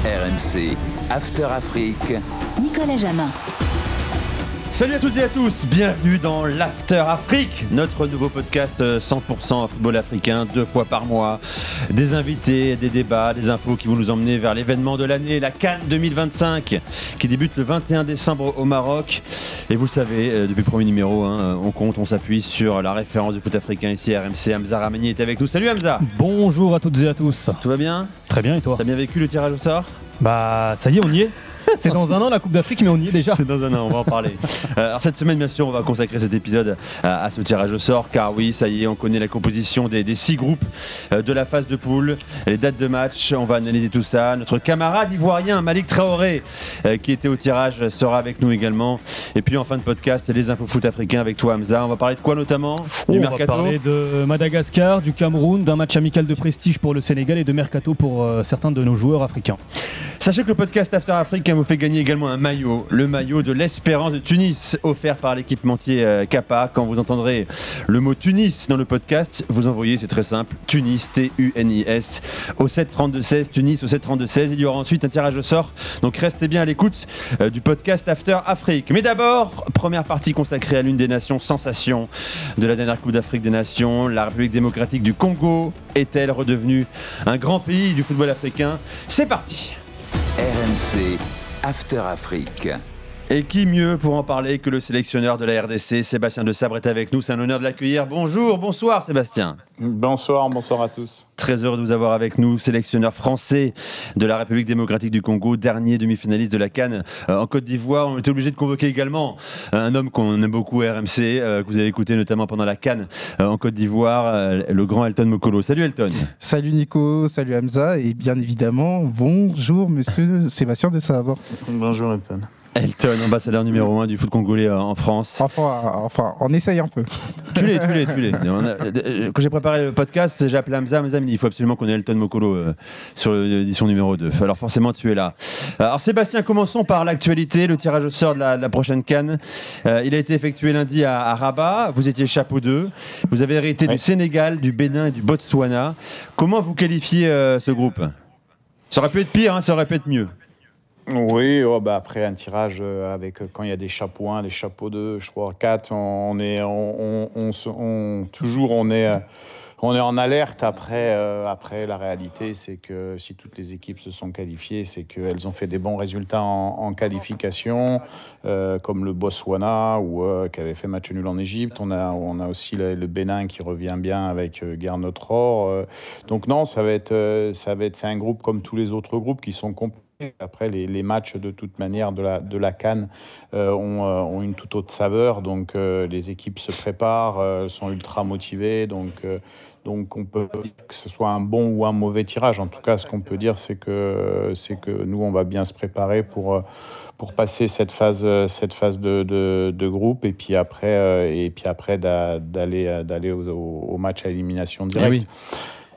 RMC, After Afrique. Nicolas Jamin. Salut à toutes et à tous, bienvenue dans l'After Afrique, notre nouveau podcast 100% football africain, 2 fois par mois. Des invités, des débats, des infos qui vont nous emmener vers l'événement de l'année, la CAN 2025, qui débute le 21 décembre au Maroc. Et vous le savez, depuis le premier numéro, on s'appuie sur la référence du foot africain ici à RMC. Hamza Ramani est avec nous. Salut Hamza. Bonjour à toutes et à tous. Tout va bien? Très bien, et toi? T'as bien vécu le tirage au sort? Bah ça y est, on y est. C'est dans un an la Coupe d'Afrique, mais on y est déjà. C'est dans un an, on va en parler. Alors cette semaine, bien sûr, on va consacrer cet épisode à ce tirage au sort, car oui, ça y est, on connaît la composition des 6 groupes de la phase de poule, les dates de match, on va analyser tout ça. Notre camarade ivoirien Malik Traoré, qui était au tirage, sera avec nous également. Et puis en fin de podcast, les infos foot africains avec toi Hamza. On va parler de quoi notamment? Du mercato. On va parler de Madagascar, du Cameroun, d'un match amical de prestige pour le Sénégal et de mercato pour certains de nos joueurs africains. Sachez que le podcast After Afrique vous fait gagner également un maillot, le maillot de l'Espérance de Tunis, offert par l'équipementier Kappa. Quand vous entendrez le mot Tunis dans le podcast, vous envoyez, c'est très simple, Tunis, T-U-N-I-S, au 732-16, Tunis au 732-16. Il y aura ensuite un tirage au sort, donc restez bien à l'écoute du podcast After Afrique. Mais d'abord, première partie consacrée à l'une des nations sensations de la dernière Coupe d'Afrique des Nations, la République démocratique du Congo. Est-elle redevenue un grand pays du football africain? C'est parti. RMC, After Afrique. Et qui mieux pour en parler que le sélectionneur de la RDC, Sébastien De Sabre est avec nous. C'est un honneur de l'accueillir. Bonsoir Sébastien. Bonsoir à tous. Très heureux de vous avoir avec nous, sélectionneur français de la République démocratique du Congo, dernier demi-finaliste de la CAN en Côte d'Ivoire. On était obligé de convoquer également un homme qu'on aime beaucoup à RMC, que vous avez écouté notamment pendant la CAN en Côte d'Ivoire, le grand Elton Mokolo. Salut Elton. Salut Nico, salut Hamza et bien évidemment, bonjour monsieur Sébastien De Sabre. Bonjour Elton. Elton, ambassadeur numéro 1 du foot congolais en France. Enfin, on essaye un peu. Tu l'es. Quand j'ai préparé le podcast, j'ai appelé Hamza me dit il faut absolument qu'on ait Elton Mokolo sur l'édition numéro 2. Alors forcément, tu es là. Alors Sébastien, commençons par l'actualité, le tirage au sort de la prochaine CAN. Il a été effectué lundi à Rabat. Vous étiez chapeau 2. Vous avez hérité du Sénégal, du Bénin et du Botswana. Comment vous qualifiez ce groupe? Ça aurait pu être pire, ça aurait pu être mieux. Oui, après un tirage avec quand il y a des chapeaux 1, des chapeaux 2, je crois 4, on est en alerte. Après la réalité, c'est que si toutes les équipes se sont qualifiées, c'est qu'elles ont fait des bons résultats en qualification, comme le Botswana ou qui avait fait match nul en Égypte. On a aussi le Bénin qui revient bien avec Gernot Rohr. Donc non, c'est un groupe comme tous les autres groupes qui sont compliqués. Après, les matchs, de toute manière, de la CAN ont une toute autre saveur. Donc, les équipes se préparent, sont ultra motivées. Donc, on peut dire que ce soit un bon ou un mauvais tirage. En tout cas, ce qu'on peut dire, c'est que nous, on va bien se préparer pour passer cette phase de groupe. Et puis après d'aller au match à élimination directe. Oui.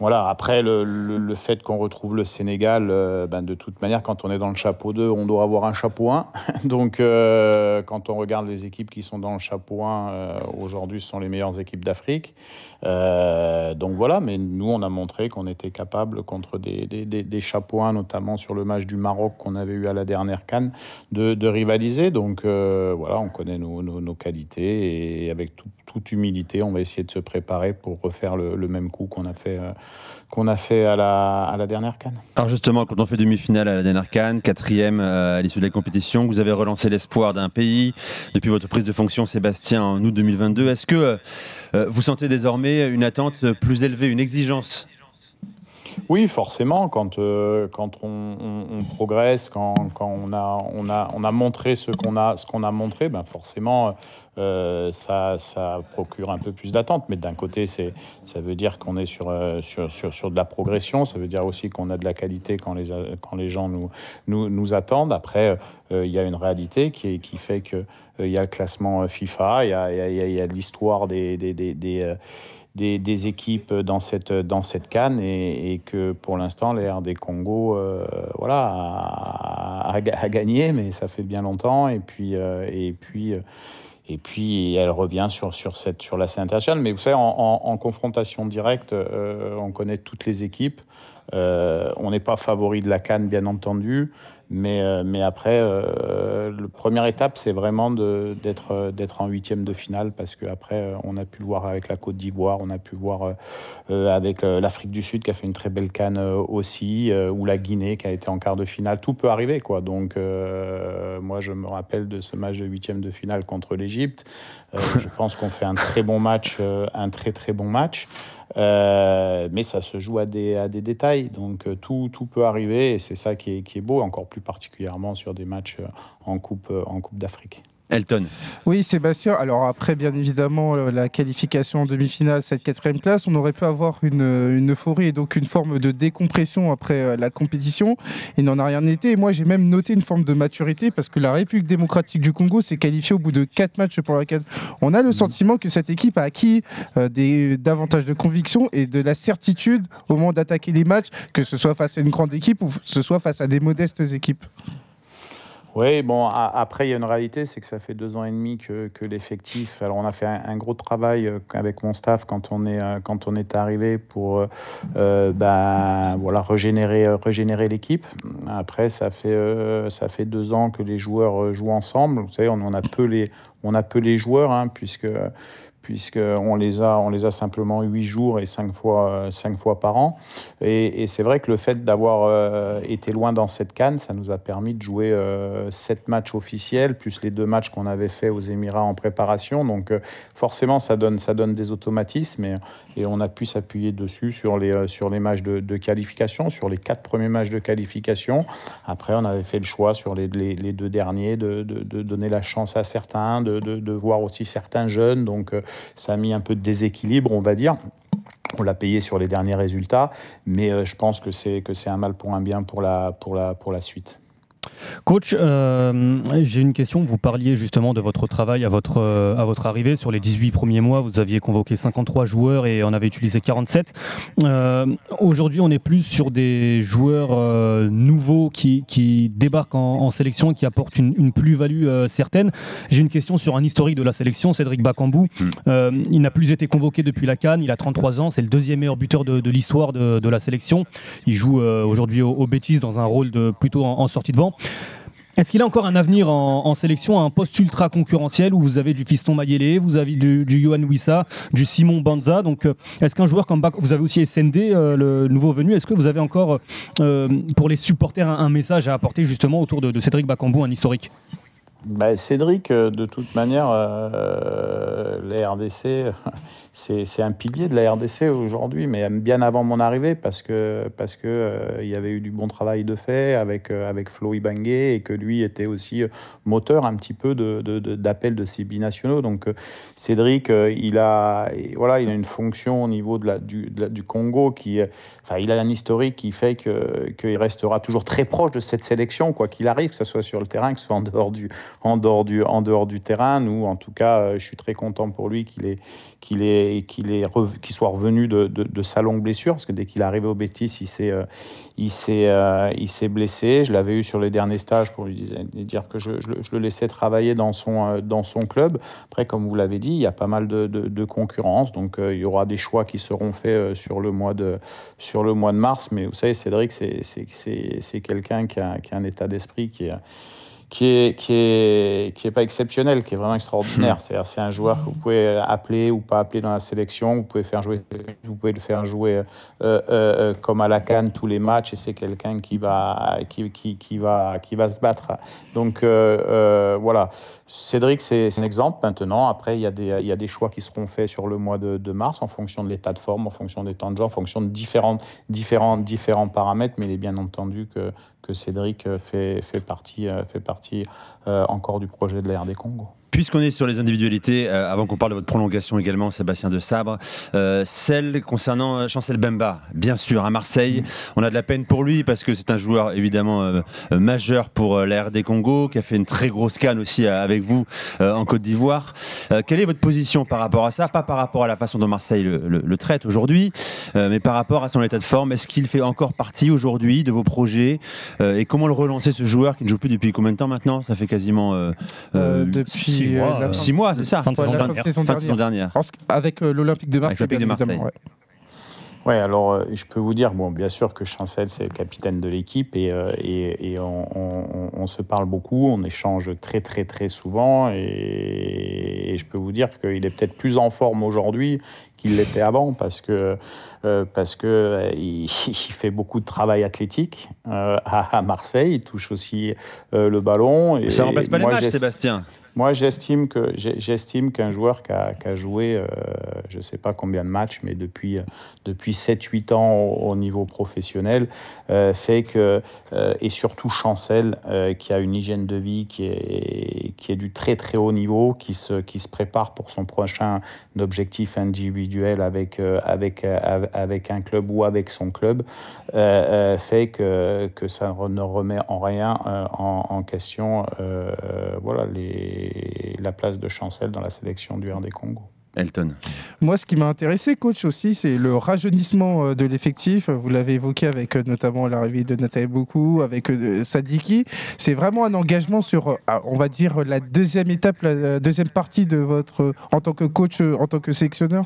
Voilà, après, le fait qu'on retrouve le Sénégal, de toute manière, quand on est dans le chapeau 2, on doit avoir un chapeau 1. Donc, quand on regarde les équipes qui sont dans le chapeau 1, aujourd'hui, ce sont les meilleures équipes d'Afrique. Donc voilà, mais nous, on a montré qu'on était capable, contre des chapeaux 1, notamment sur le match du Maroc qu'on avait eu à la dernière CAN, de rivaliser. Donc voilà, on connaît nos qualités et avec toute humilité, on va essayer de se préparer pour refaire le même coup qu'on a fait à la dernière CAN. Alors justement, quand on fait demi-finale à la dernière CAN, 4e à l'issue de la compétition, vous avez relancé l'espoir d'un pays depuis votre prise de fonction, Sébastien, en août 2022. Est-ce que vous sentez désormais une attente plus élevée, une exigence? Oui, forcément, quand on progresse, quand on a montré ce qu'on a montré, forcément ça procure un peu plus d'attente. Mais d'un côté, ça veut dire qu'on est sur de la progression. Ça veut dire aussi qu'on a de la qualité quand les gens nous attendent. Après, il y a une réalité qui fait que il y a le classement FIFA, il y a l'histoire des équipes dans cette CAN et que pour l'instant les RD Congo a gagné, mais ça fait bien longtemps et puis Et puis elle revient sur la scène internationale. Mais vous savez, en confrontation directe, on connaît toutes les équipes. On n'est pas favori de la CAN, bien entendu. Mais après, la première étape, c'est vraiment d'être en huitième de finale, parce qu'après, on a pu le voir avec la Côte d'Ivoire, on a pu le voir avec l'Afrique du Sud qui a fait une très belle CAN aussi, ou la Guinée qui a été en quart de finale. Tout peut arriver, quoi. Donc, moi, je me rappelle de ce match de huitième de finale contre l'Égypte. Je pense qu'on fait un très bon match, un très très bon match. Mais ça se joue à des détails, donc tout peut arriver, et c'est ça qui est beau, encore plus particulièrement sur des matchs en Coupe d'Afrique. Elton. Oui, Sébastien. Alors après, bien évidemment, la qualification en demi-finale, cette 4e place, on aurait pu avoir une euphorie et donc une forme de décompression après la compétition. Il n'en a rien été. Et moi, j'ai même noté une forme de maturité, parce que la République démocratique du Congo s'est qualifiée au bout de 4 matchs pour la CAN. On a le sentiment que cette équipe a acquis davantage de conviction et de la certitude au moment d'attaquer les matchs, que ce soit face à une grande équipe ou que ce soit face à des modestes équipes. Oui, bon, après, il y a une réalité, c'est que ça fait 2 ans et demi que l'effectif... Alors, on a fait un gros travail avec mon staff quand on est arrivé pour régénérer l'équipe. Après, ça fait 2 ans que les joueurs jouent ensemble. Vous savez, on a peu les joueurs, hein, puisqu'on les a simplement 8 jours et 5 fois par an. Et c'est vrai que le fait d'avoir été loin dans cette CAN, ça nous a permis de jouer 7 matchs officiels, plus les 2 matchs qu'on avait fait aux Émirats en préparation. Donc forcément, ça donne des automatismes, et on a pu s'appuyer dessus sur les matchs de qualification, sur les 4 premiers matchs de qualification. Après, on avait fait le choix sur les 2 derniers de donner la chance à certains, de voir aussi certains jeunes. Donc ça a mis un peu de déséquilibre, on va dire. On l'a payé sur les derniers résultats, mais je pense que c'est un mal pour un bien pour la suite. Coach, j'ai une question. Vous parliez justement de votre travail à votre arrivée. Sur les 18 premiers mois, vous aviez convoqué 53 joueurs et en avez utilisé 47. Aujourd'hui, on est plus sur des joueurs nouveaux qui débarquent en sélection et qui apportent une plus-value certaine. J'ai une question sur un historique de la sélection, Cédric Bakambu. Il n'a plus été convoqué depuis la CAN, il a 33 ans, c'est le 2e meilleur buteur de l'histoire de la sélection. Il joue aujourd'hui au Betis dans un rôle plutôt en sortie de banc. Est-ce qu'il a encore un avenir en sélection à un poste ultra concurrentiel où vous avez du Fiston Mayele, vous avez du Yohan Wissa, du Simon Banza? Donc, est-ce qu'un joueur comme vous avez aussi SND, le nouveau venu, est-ce que vous avez encore pour les supporters un message à apporter justement autour de Cédric Bakambu, un historique? Cédric, de toute manière, la RDC, c'est un pilier de la RDC aujourd'hui, mais bien avant mon arrivée, parce que il y avait eu du bon travail de fait avec Flo Ibangé, et que lui était aussi moteur un petit peu d'appel de ces binationaux. Donc Cédric, il a une fonction au niveau du Congo il a un historique qui fait qu'il restera toujours très proche de cette sélection, quoi qu'il arrive, que ce soit sur le terrain, que ce soit en dehors du terrain. Nous, en tout cas, je suis très content pour lui qu'il soit revenu de sa longue blessure, parce que dès qu'il est arrivé au Betis, il s'est blessé. Je l'avais eu sur les derniers stages pour lui dire que je le laissais travailler dans son club. Après, comme vous l'avez dit, il y a pas mal de concurrence, donc il y aura des choix qui seront faits sur le mois de mars. Mais vous savez, Cédric, c'est quelqu'un qui a un état d'esprit qui est pas exceptionnel, qui est vraiment extraordinaire. C'est un joueur que vous pouvez appeler ou pas appeler dans la sélection, vous pouvez le faire jouer comme à la CAN tous les matchs, et c'est quelqu'un qui va se battre. Donc voilà, Cédric, c'est un exemple. Maintenant, après, il y a des choix qui seront faits sur le mois de mars en fonction de l'état de forme, en fonction des temps de jeu, en fonction de différents paramètres, mais il est bien entendu que Cédric fait partie encore du projet de la RD Congo. Puisqu'on est sur les individualités, avant qu'on parle de votre prolongation également, Sébastien Desabre, celle concernant Chancel Bemba, bien sûr, à Marseille, on a de la peine pour lui parce que c'est un joueur évidemment majeur pour la RD Congo, qui a fait une très grosse CAN aussi avec vous en Côte d'Ivoire. Quelle est votre position par rapport à ça? Pas par rapport à la façon dont Marseille le traite aujourd'hui, mais par rapport à son état de forme. Est-ce qu'il fait encore partie aujourd'hui de vos projets et comment le relancer, ce joueur qui ne joue plus depuis combien de temps maintenant? Ça fait quasiment depuis 6 mois, c'est ça. Fin de saison saison dernière. Avec l'Olympique de Marseille. Avec l'Olympique de Marseille. Ouais, alors je peux vous dire, bon, bien sûr que Chancel, c'est le capitaine de l'équipe et on se parle beaucoup, on échange très très très souvent et je peux vous dire qu'il est peut-être plus en forme aujourd'hui qu'il l'était avant parce que il fait beaucoup de travail athlétique à Marseille, il touche aussi le ballon. Et ça remplace pas les matchs, Sébastien. Moi, j'estime qu'un joueur qui a joué, je ne sais pas combien de matchs, mais depuis 7-8 ans au niveau professionnel, fait que, et surtout Chancel, qui a une hygiène de vie qui est du très très haut niveau, qui se prépare pour son prochain objectif individuel avec un club ou avec son club, fait que ça ne remet en rien en question voilà, la place de Chancel dans la sélection du RD Congo. Elton. Moi, ce qui m'a intéressé, coach, aussi, c'est le rajeunissement de l'effectif. Vous l'avez évoqué avec notamment l'arrivée de Nathalie Boku, avec Sadiki. C'est vraiment un engagement sur, on va dire, la deuxième étape, la deuxième partie de votre, en tant que coach, en tant que sélectionneur.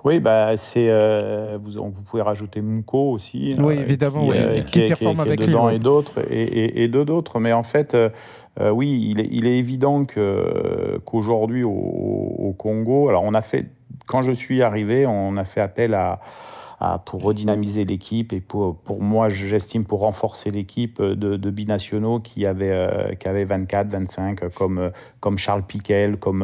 Oui, bah, vous pouvez rajouter Mouko aussi. Oui, évidemment, qui performe avec lui. Et d'autres. Mais en fait, oui, il est évident qu'aujourd'hui, au Congo, alors quand je suis arrivé, on a fait appel pour redynamiser l'équipe et pour moi, j'estime, pour renforcer l'équipe de binationaux qui avaient 24, 25, comme Charles Piquel, comme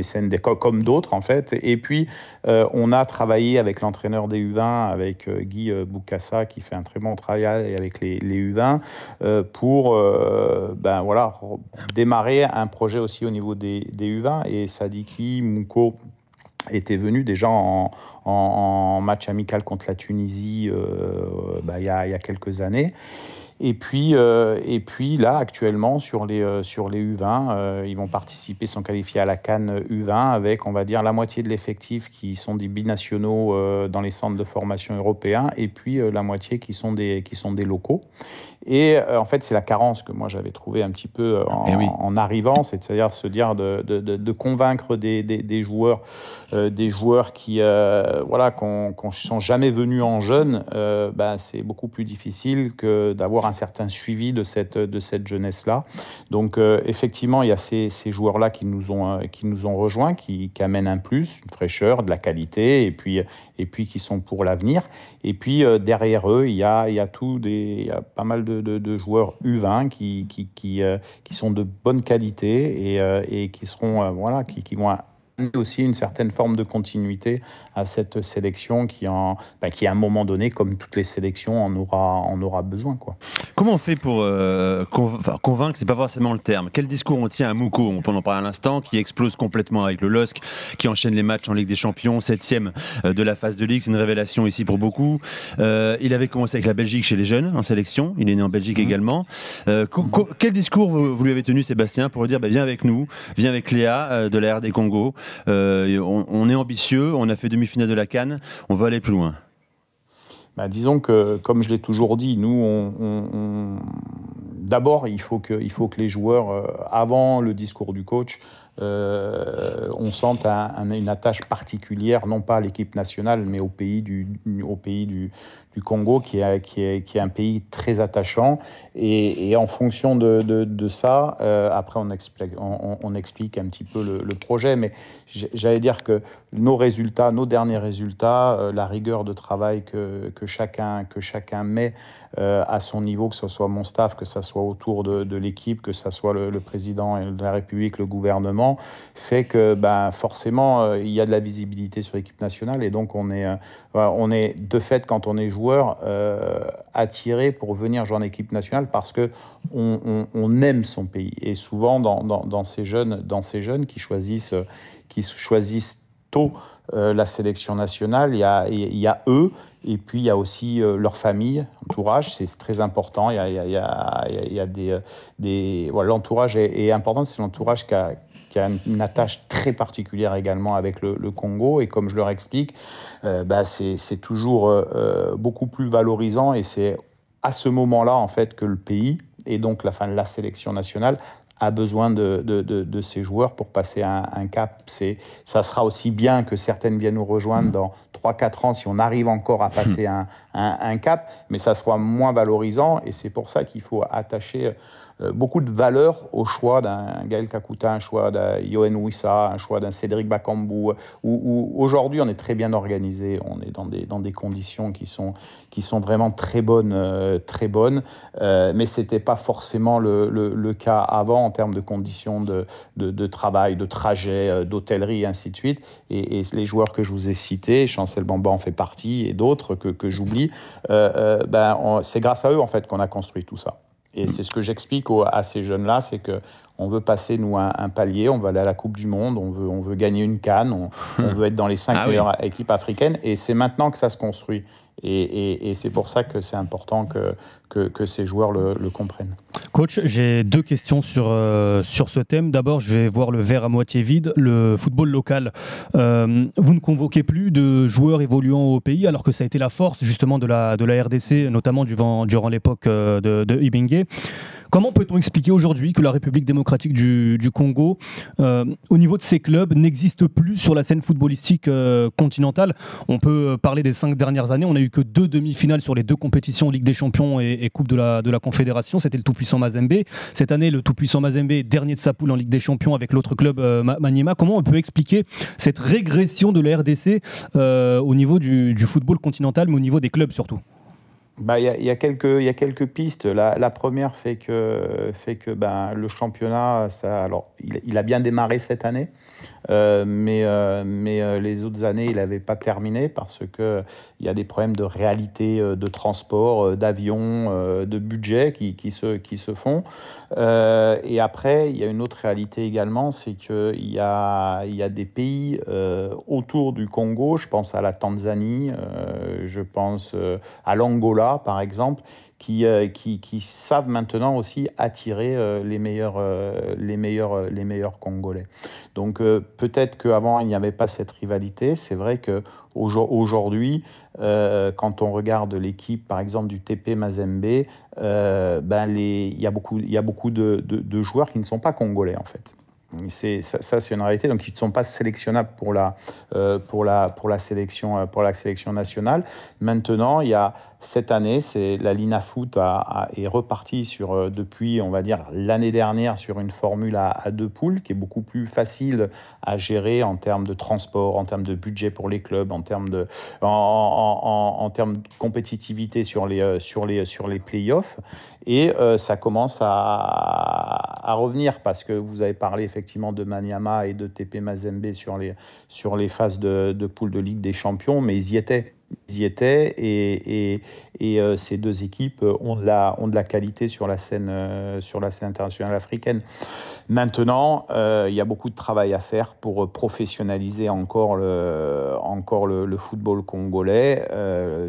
SND, comme d'autres en fait. Et puis, on a travaillé avec l'entraîneur des U20, avec Guy Boukassa, qui fait un très bon travail avec les U20, pour démarrer un projet aussi au niveau des U20. Et Sadiki, Mouko était venu déjà en match amical contre la Tunisie il y a quelques années. Et puis là, actuellement, sur les U20, ils vont participer, sont qualifiés à la CAN U20 avec, on va dire, la moitié de l'effectif qui sont des binationaux dans les centres de formation européens et puis la moitié qui sont des locaux. Et en fait, c'est la carence que moi j'avais trouvé un petit peu en arrivant, c'est-à-dire se dire de convaincre des joueurs qui qu'on sont jamais venus en jeune, c'est beaucoup plus difficile que d'avoir un certain suivi de cette jeunesse-là. Donc effectivement, il y a ces joueurs-là qui nous ont rejoints, qui amènent un plus, une fraîcheur, de la qualité, et puis qui sont pour l'avenir. Et puis derrière eux, il y a pas mal de joueurs U20 qui sont de bonne qualité et qui seront qui vont amener aussi une certaine forme de continuité à cette sélection qui à un moment donné, comme toutes les sélections, en aura besoin, quoi. Comment on fait pour convaincre, c'est pas forcément le terme. Quel discours on tient à Mouko, on peut en parler à l'instant, qui explose complètement avec le LOSC, qui enchaîne les matchs en Ligue des Champions, 7e de la phase de Ligue, c'est une révélation ici pour beaucoup. Il avait commencé avec la Belgique chez les jeunes en sélection, il est né en Belgique également. Quel discours vous lui avez tenu, Sébastien, pour lui dire viens avec nous, viens avec Léa de la RD Congo, on est ambitieux, on a fait demi-finale de la CAN, on va aller plus loin. Disons que, comme je l'ai toujours dit, nous, d'abord, il faut que les joueurs, avant le discours du coach, on sente une attache particulière, non pas à l'équipe nationale, mais au pays du Congo, qui est un pays très attachant. Et en fonction de ça, après on explique un petit peu le projet. Mais j'allais dire que nos derniers résultats, la rigueur de travail que chacun met à son niveau, que ce soit mon staff, que ce soit autour de l'équipe, que ce soit le président de la République, le gouvernement, fait que forcément il y a de la visibilité sur l'équipe nationale et donc on est de fait, quand on est joueur, attiré pour venir jouer en équipe nationale parce que on aime son pays. Et souvent dans ces jeunes qui choisissent tôt la sélection nationale, il y a eux, et puis il y a aussi leur famille, entourage, c'est très important. Il y a l'entourage est important, c'est l'entourage qui a une attache très particulière également avec le Congo, et comme je leur explique, c'est toujours beaucoup plus valorisant, et c'est à ce moment-là en fait que le pays, et donc la sélection nationale, a besoin de ces joueurs pour passer un cap. Ça sera aussi bien que certaines viennent nous rejoindre dans 3-4 ans si on arrive encore à passer un cap, mais ça sera moins valorisant et c'est pour ça qu'il faut attacher beaucoup de valeur au choix d'un Gaël Kakuta, un choix d'un Yoann Wissa, un choix d'un Cédric Bakambu, où aujourd'hui on est très bien organisé, on est dans des conditions qui sont vraiment très bonnes, mais ce n'était pas forcément le cas avant en termes de conditions de travail, de trajet, d'hôtellerie et ainsi de suite. Et les joueurs que je vous ai cités, Chancel Bamba en fait partie et d'autres que j'oublie, c'est grâce à eux en fait qu'on a construit tout ça. Et c'est ce que j'explique à ces jeunes-là, c'est qu'on veut passer, nous, un palier, on veut aller à la Coupe du Monde, on veut gagner une CAN, on veut être dans les 5 meilleures équipes africaines, et c'est maintenant que ça se construit. Et c'est pour ça que c'est important que ces joueurs le comprennent. Coach, j'ai 2 questions sur ce thème. D'abord, je vais voir le verre à moitié vide, le football local. Vous ne convoquez plus de joueurs évoluant au pays, alors que ça a été la force justement de la RDC, notamment durant l'époque de Ibenge. Comment peut-on expliquer aujourd'hui que la République démocratique du Congo, au niveau de ses clubs, n'existe plus sur la scène footballistique continentale? On peut parler des 5 dernières années. On n'a eu que 2 demi-finales sur les 2 compétitions, Ligue des Champions et Coupe de la Confédération. C'était le tout-puissant Mazembe. Cette année, le tout-puissant Mazembe est dernier de sa poule en Ligue des Champions avec l'autre club Maniema. Comment on peut expliquer cette régression de la RDC au niveau du football continental, mais au niveau des clubs surtout? Il y a quelques pistes. La première fait que le championnat, il a bien démarré cette année, mais les autres années, il n'avait pas terminé parce qu'il y a des problèmes de réalité de transport, d'avion, de budget qui se font. Et après, il y a une autre réalité également, c'est qu'il y a des pays autour du Congo, je pense à la Tanzanie, je pense à l'Angola, par exemple, qui savent maintenant aussi attirer les meilleurs Congolais. Donc peut-être qu'avant il n'y avait pas cette rivalité. C'est vrai qu'aujourd'hui, quand on regarde l'équipe, par exemple du TP Mazembe, il y a beaucoup de joueurs qui ne sont pas congolais en fait. Ça, c'est une réalité. Donc, ils ne sont pas sélectionnables pour la sélection nationale. Maintenant, cette année, la Linafoot est repartie depuis, on va dire, l'année dernière sur une formule à 2 poules qui est beaucoup plus facile à gérer en termes de transport, en termes de budget pour les clubs, en termes de compétitivité sur les play-offs. Et ça commence à revenir parce que vous avez parlé effectivement de Maniama et de TP Mazembe sur les phases de poule de Ligue des Champions, mais ils y étaient. Et ces 2 équipes ont de la qualité sur la scène internationale africaine. Maintenant, il y a beaucoup de travail à faire pour professionnaliser encore le football congolais.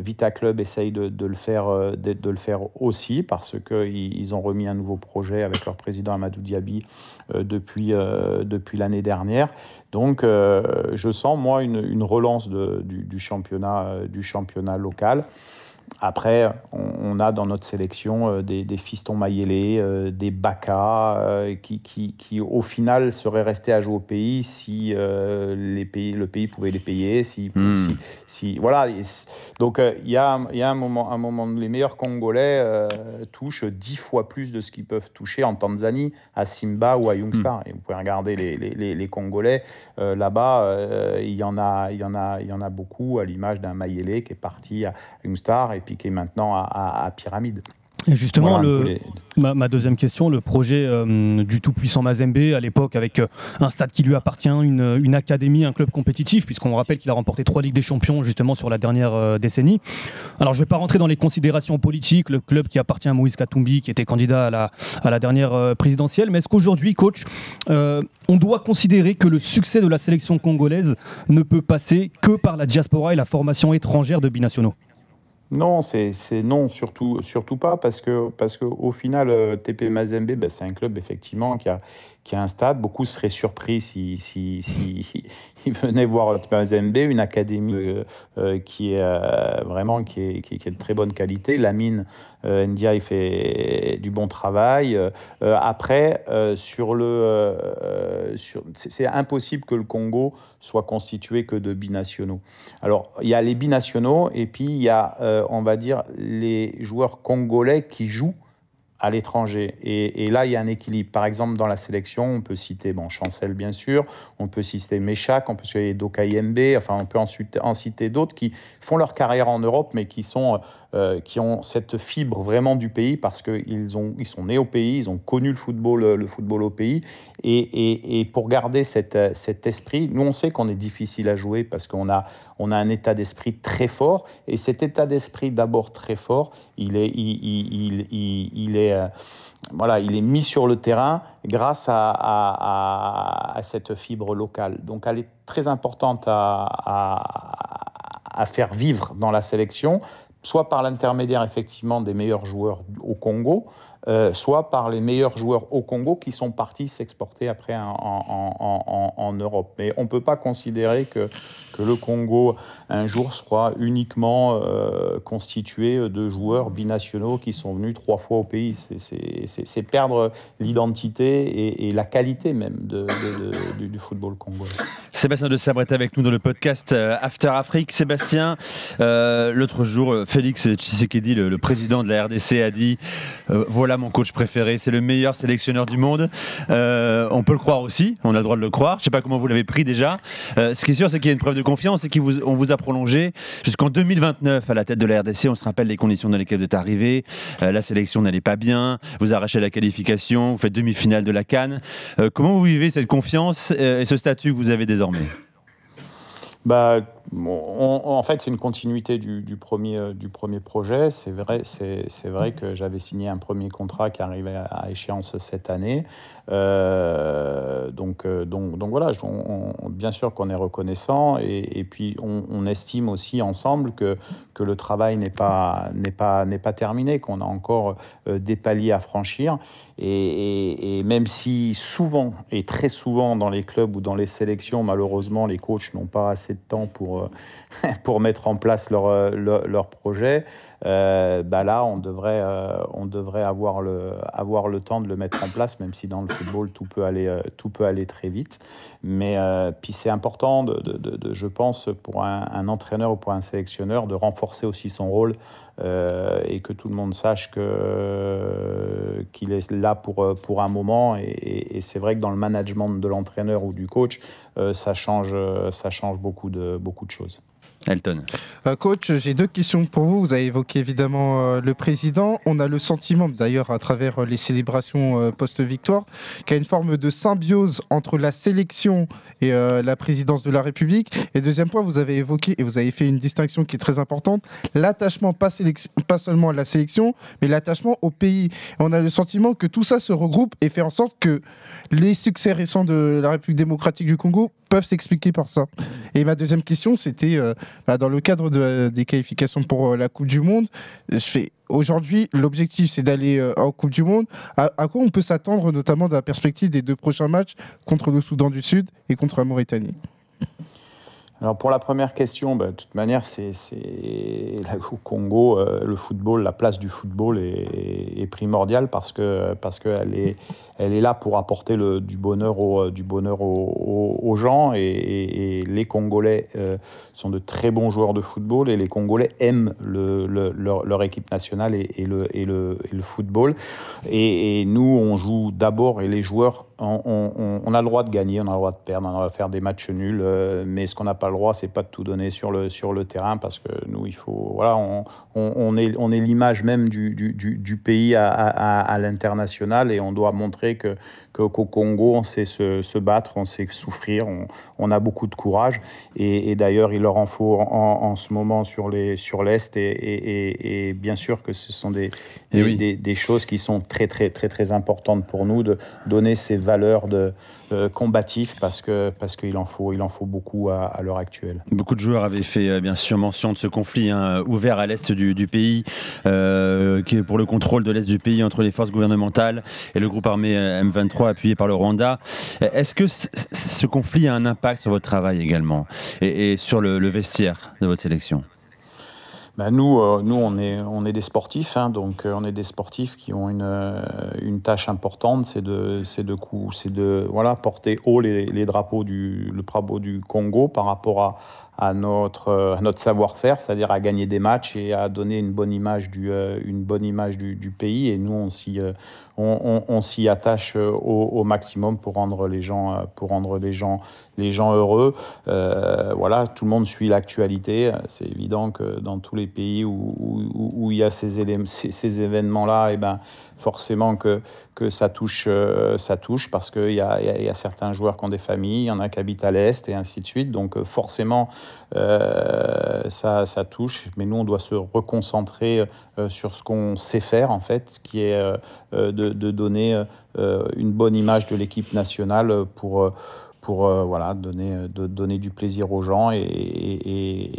Vita Club essaye de le faire aussi parce qu'ils ont remis un nouveau projet avec leur président Amadou Diaby depuis l'année dernière. Donc, je sens, moi, une relance du championnat local. Après, on a dans notre sélection des Fiston Mayele, des Baka, qui au final seraient restés à jouer au pays si le pays pouvait les payer. Voilà. Donc il y a un moment, les meilleurs Congolais touchent 10 fois plus de ce qu'ils peuvent toucher en Tanzanie, à Simba ou à Young Star. Et vous pouvez regarder les Congolais là-bas, il y en a beaucoup, à l'image d'un Mayele qui est parti à Young Star et puis qui est maintenant à Pyramide. Et justement, voilà ma deuxième question, le projet du tout-puissant Mazembe, à l'époque, avec un stade qui lui appartient, une académie, un club compétitif, puisqu'on rappelle qu'il a remporté 3 Ligues des Champions, justement, sur la dernière décennie. Alors, je ne vais pas rentrer dans les considérations politiques, le club qui appartient à Moïse Katumbi, qui était candidat à la dernière présidentielle, mais est-ce qu'aujourd'hui, coach, on doit considérer que le succès de la sélection congolaise ne peut passer que par la diaspora et la formation étrangère de binationaux? Non, c'est non, surtout pas, parce que au final, TP Mazembe, ben, c'est un club effectivement qui a un stade. Beaucoup seraient surpris si ils venaient voir TP Mazembe, une académie qui est vraiment qui est de très bonne qualité. Lamine Ndiaye fait du bon travail. Après, c'est impossible que le Congo soit constitué que de binationaux. Alors, il y a les binationaux et puis il y a, on va dire, les joueurs congolais qui jouent à l'étranger. Et là, il y a un équilibre. Par exemple, dans la sélection, on peut citer Chancel, bien sûr, on peut citer Méchac, on peut citer Dokayembe, enfin, on peut ensuite en citer d'autres qui font leur carrière en Europe, mais qui ont cette fibre vraiment du pays parce qu'ils sont nés au pays, ils ont connu le football au pays. Et pour garder cet esprit, nous, on sait qu'on est difficile à jouer parce qu'on a un état d'esprit très fort. Et cet état d'esprit, d'abord très fort, il est mis sur le terrain grâce à cette fibre locale. Donc, elle est très importante à faire vivre dans la sélection, soit par l'intermédiaire effectivement des meilleurs joueurs au Congo, soit par les meilleurs joueurs au Congo qui sont partis s'exporter après en Europe. Mais on ne peut pas considérer que le Congo, un jour, sera uniquement constitué de joueurs binationaux qui sont venus 3 fois au pays. C'est perdre l'identité et la qualité même du football congolais. Sébastien de Sabre est avec nous dans le podcast After Afrique. Sébastien, l'autre jour, Félix Tshisekedi, le président de la RDC, a dit voilà mon coach préféré, c'est le meilleur sélectionneur du monde. On peut le croire aussi, on a le droit de le croire. Je ne sais pas comment vous l'avez pris déjà. Ce qui est sûr, c'est qu'il y a une preuve de confiance et qu'on vous a prolongé jusqu'en 2029 à la tête de la RDC. On se rappelle les conditions dans lesquelles vous êtes arrivé. La sélection n'allait pas bien, vous arrachez la qualification, vous faites demi-finale de la CAN. Comment vous vivez cette confiance et ce statut que vous avez désormais ? En fait, c'est une continuité du premier projet. C'est vrai que j'avais signé un premier contrat qui arrivait à échéance cette année. Donc voilà, bien sûr qu'on est reconnaissant et puis on estime aussi ensemble que le travail n'est pas terminé, qu'on a encore des paliers à franchir. Et même si souvent, et très souvent dans les clubs ou dans les sélections, malheureusement, les coachs n'ont pas assez de temps pour mettre en place leur projet, là, on devrait avoir le temps de le mettre en place, même si dans le football, tout peut aller très vite. Mais puis c'est important, je pense, pour un entraîneur ou pour un sélectionneur, de renforcer aussi son rôle et que tout le monde sache qu'il est là pour un moment. Et c'est vrai que dans le management de l'entraîneur ou du coach, ça change beaucoup de choses. Elton. Coach, j'ai 2 questions pour vous. Vous avez évoqué évidemment le président. On a le sentiment, d'ailleurs, à travers les célébrations post-victoire, qu'il y a une forme de symbiose entre la sélection et la présidence de la République. Et deuxième point, vous avez évoqué, et vous avez fait une distinction qui est très importante, l'attachement pas seulement à la sélection, mais l'attachement au pays. Et on a le sentiment que tout ça se regroupe et fait en sorte que les succès récents de la République démocratique du Congo peuvent s'expliquer par ça. Et ma deuxième question, c'était dans le cadre des qualifications pour la Coupe du Monde. Aujourd'hui, l'objectif, c'est d'aller en Coupe du Monde. À quoi on peut s'attendre, notamment dans la perspective des 2 prochains matchs contre le Soudan du Sud et contre la Mauritanie ? Alors pour la première question, de toute manière, au Congo, le football, la place du football est primordiale parce qu'elle est là pour apporter du bonheur aux gens et les Congolais sont de très bons joueurs de football et les Congolais aiment leur équipe nationale et le football. Et nous, on joue d'abord et les joueurs, on a le droit de gagner, on a le droit de perdre, on a le droit de faire des matchs nuls, mais ce qu'on n'a pas le droit, c'est pas de tout donner sur le terrain parce que nous, on est l'image même du pays à l'international et on doit montrer qu'au Congo, on sait se battre, on sait souffrir, on a beaucoup de courage et d'ailleurs, il leur en faut en ce moment sur l'Est et bien sûr que ce sont des choses qui sont très, très, très, très importantes pour nous de donner ces valeurs combatifs parce qu'il en faut beaucoup à l'heure actuelle. Beaucoup de joueurs avaient fait bien sûr mention de ce conflit ouvert à l'est du pays, qui est pour le contrôle de l'est du pays entre les forces gouvernementales et le groupe armé M23 appuyé par le Rwanda. Est-ce que ce conflit a un impact sur votre travail également et sur le vestiaire de votre sélection? Nous, on est des sportifs, hein, donc on est des sportifs qui ont une tâche importante, c'est de porter haut les drapeaux le drapeau du Congo par rapport à notre savoir-faire, c'est-à-dire à gagner des matchs et à donner une bonne image du pays. Et nous, on s'y attache au maximum pour rendre les gens heureux. Tout le monde suit l'actualité. C'est évident que dans tous les pays où il y a ces événements-là, et forcément que ça touche parce qu'il y a certains joueurs qui ont des familles, il y en a qui habitent à l'Est et ainsi de suite. Donc forcément, ça touche. Mais nous, on doit se reconcentrer sur ce qu'on sait faire, en fait, qui est de donner une bonne image de l'équipe nationale pour donner du plaisir aux gens et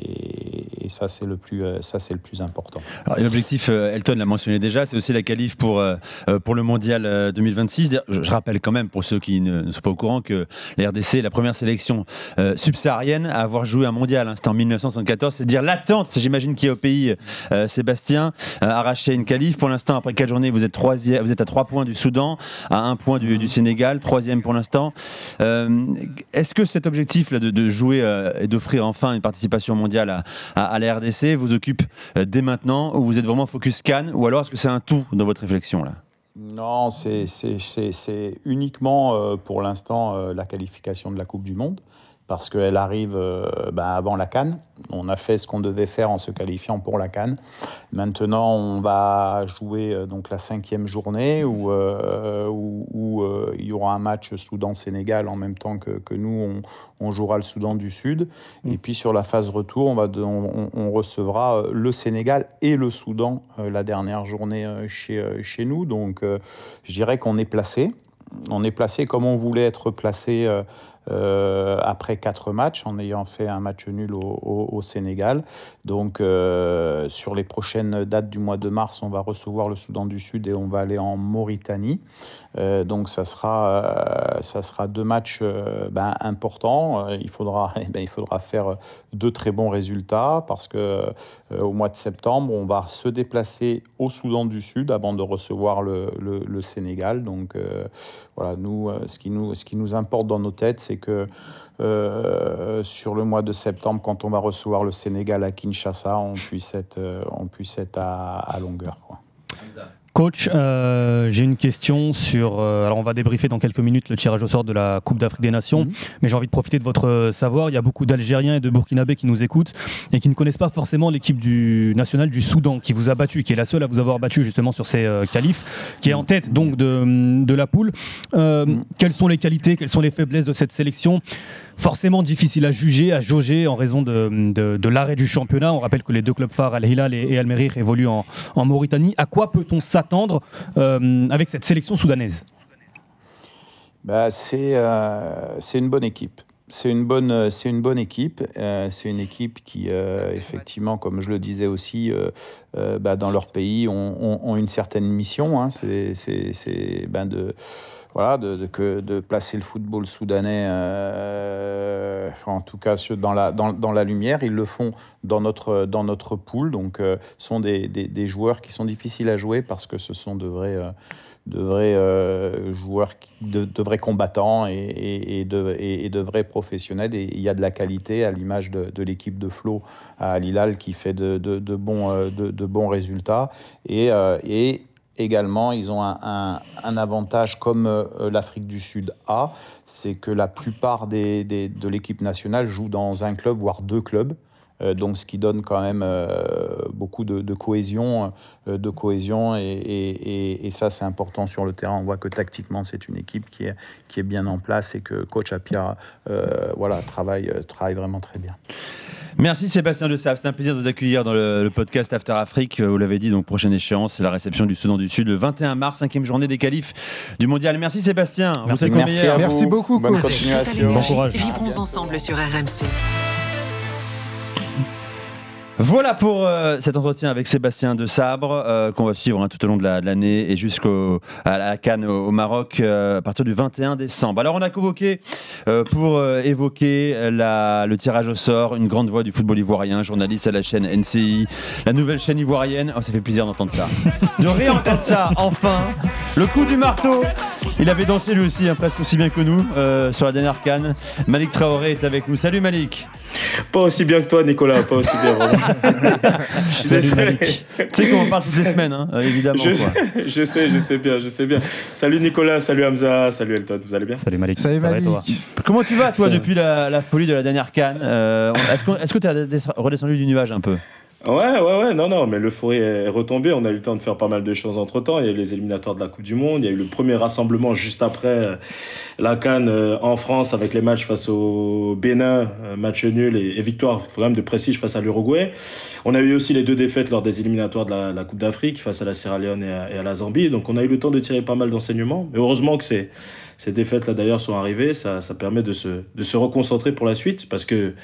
ça c'est le plus important. L'objectif, Elton l'a mentionné déjà, c'est aussi la qualif pour le mondial 2026. Je rappelle quand même pour ceux qui ne sont pas au courant que la RDC est la première sélection subsaharienne à avoir joué un mondial. C'était en 1974, c'est dire l'attente, j'imagine, qui est au pays. Sébastien, arraché une qualif. Pour l'instant, après 4 journées, vous êtes à 3 points du Soudan, à 1 point du Sénégal, 3e pour l'instant. Est-ce que cet objectif-là de jouer et d'offrir enfin une participation mondiale à la RDC vous occupe dès maintenant, ou vous êtes vraiment focus CAN, ou alors est-ce que c'est un tout dans votre réflexion là? Non, c'est uniquement pour l'instant la qualification de la Coupe du Monde, parce qu'elle arrive avant la CAN. On a fait ce qu'on devait faire en se qualifiant pour la CAN. Maintenant, on va jouer donc la 5e journée où il y aura un match Soudan-Sénégal en même temps que nous, on jouera le Soudan du Sud. Et puis sur la phase retour, on recevra le Sénégal et le Soudan la dernière journée chez nous. Donc je dirais qu'on est placé. On est placé comme on voulait être placé après 4 matchs, en ayant fait un match nul au Sénégal. Donc sur les prochaines dates du mois de mars, on va recevoir le Soudan du Sud et on va aller en Mauritanie. Donc ça sera 2 matchs importants. Il faudra faire 2 très bons résultats parce que au mois de septembre, on va se déplacer au Soudan du Sud avant de recevoir le Sénégal. Donc nous, ce qui nous importe dans nos têtes, c'est que sur le mois de septembre, quand on va recevoir le Sénégal à Kinshasa, on puisse être à longueur, quoi. Coach, j'ai une question sur... alors on va débriefer dans quelques minutes le tirage au sort de la Coupe d'Afrique des Nations, mais j'ai envie de profiter de votre savoir. Il y a beaucoup d'Algériens et de Burkinabés qui nous écoutent et qui ne connaissent pas forcément l'équipe nationale du Soudan, qui vous a battu, qui est la seule à vous avoir battu justement sur ces qualifs, qui est en tête donc de la poule. Quelles sont les qualités, quelles sont les faiblesses de cette sélection ? Forcément difficile à juger, à jauger en raison de l'arrêt du championnat. On rappelle que les 2 clubs phares, Al Hilal et Al Merrikh, évoluent en Mauritanie. À quoi peut-on s'attendre avec cette sélection soudanaise ? C'est une bonne équipe. C'est une bonne équipe. C'est une équipe qui, effectivement, comme je le disais aussi, dans leur pays, ont une certaine mission. Hein. De placer le football soudanais, en tout cas dans la lumière. Ils le font dans notre pool. Donc, ce sont des joueurs qui sont difficiles à jouer parce que ce sont de vrais joueurs, de vrais combattants et de vrais professionnels. Et il y a de la qualité à l'image de l'équipe de Flo à Al Hilal qui fait de bons résultats. Et également, ils ont un avantage comme l'Afrique du Sud a, c'est que la plupart de l'équipe nationale joue dans un club, voire 2 clubs. Donc, ce qui donne quand même beaucoup de cohésion, et ça, c'est important sur le terrain. On voit que tactiquement, c'est une équipe qui est bien en place et que coach Apia travaille vraiment très bien. Merci Sébastien de Sable, c'est un plaisir de vous accueillir dans le podcast After Afrique. Vous l'avez dit, donc prochaine échéance, c'est la réception du Soudan du Sud le 21 mars, 5e journée des qualifs du mondial. Merci Sébastien. Merci beaucoup. Bonne continuation. Bon courage. Vivrons ensemble sur RMC. Voilà pour cet entretien avec Sébastien de Sabre qu'on va suivre tout au long de l'année et jusqu'à la CAN au Maroc à partir du 21 décembre. Alors on a convoqué pour évoquer le tirage au sort une grande voix du football ivoirien, journaliste à la chaîne NCI, la nouvelle chaîne ivoirienne. Oh, ça fait plaisir d'entendre ça. De réentendre ça, enfin. Le coup du marteau. Il avait dansé lui aussi, presque aussi bien que nous, sur la dernière CAN. Malik Traoré est avec nous. Salut Malik. Pas aussi bien que toi, Nicolas, pas aussi bien. Salut Malik. Tu sais qu'on parle toutes les semaines, évidemment. Je sais bien. Salut Nicolas, salut Hamza, salut Elton, vous allez bien? Salut Malik. Salut Malik. Toi. Comment tu vas, toi, depuis la folie de la dernière CAN? Est-ce que tu as redescendu du nuage un peu? Ouais, non, mais l'euphorie est retombée. On a eu le temps de faire pas mal de choses entre temps. Il y a eu les éliminatoires de la Coupe du Monde. Il y a eu le premier rassemblement juste après la CAN en France avec les matchs face au Bénin, match nul et victoire quand même de prestige face à l'Uruguay. On a eu aussi les 2 défaites lors des éliminatoires de la Coupe d'Afrique face à la Sierra Leone et à la Zambie. Donc on a eu le temps de tirer pas mal d'enseignements. Mais heureusement que ces défaites-là d'ailleurs sont arrivées, ça permet de se reconcentrer pour la suite parce que,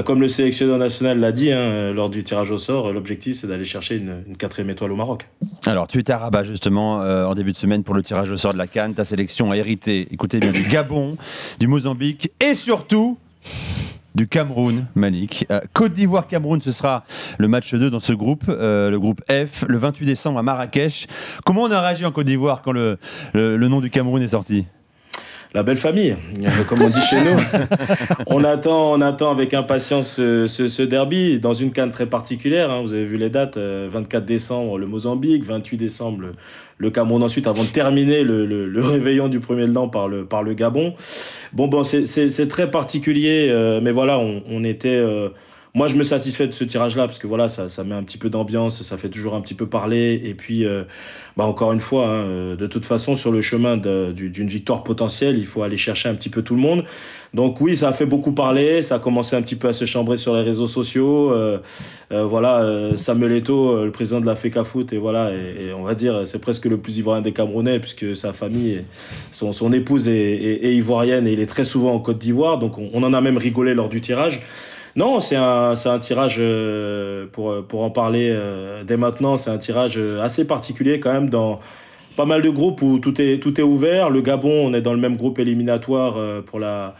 comme le sélectionneur national l'a dit lors du tirage au sort, l'objectif c'est d'aller chercher une 4e étoile au Maroc. Alors tu étais à Rabat justement en début de semaine pour le tirage au sort de la CAN. Ta sélection a hérité, écoutez bien, du Gabon, du Mozambique et surtout du Cameroun, Malik. Côte d'Ivoire-Cameroun, ce sera le match 2 dans ce groupe, le groupe F, le 28 décembre à Marrakech. Comment on a réagi en Côte d'Ivoire quand le nom du Cameroun est sorti ? La belle famille, comme on dit chez nous. On attend avec impatience ce derby dans une CAN très particulière. Vous avez vu les dates, 24 décembre le Mozambique, 28 décembre le Cameroun ensuite, avant de terminer le réveillon du premier de l'an par le Gabon. Bon, c'est très particulier, mais voilà, on était... Moi, je me satisfais de ce tirage-là parce que voilà, ça met un petit peu d'ambiance, ça fait toujours un petit peu parler. Et puis, encore une fois, de toute façon, sur le chemin d'une victoire potentielle, il faut aller chercher un petit peu tout le monde. Donc oui, ça a fait beaucoup parler, ça a commencé un petit peu à se chambrer sur les réseaux sociaux. Samuel Eto'o, le président de la FECAFOOT, et on va dire, c'est presque le plus ivoirien des Camerounais puisque sa famille, son épouse est ivoirienne et il est très souvent en Côte d'Ivoire. Donc on en a même rigolé lors du tirage. Non, c'est un tirage, pour en parler dès maintenant, c'est un tirage assez particulier quand même dans pas mal de groupes où tout est ouvert. Le Gabon, on est dans le même groupe éliminatoire pour la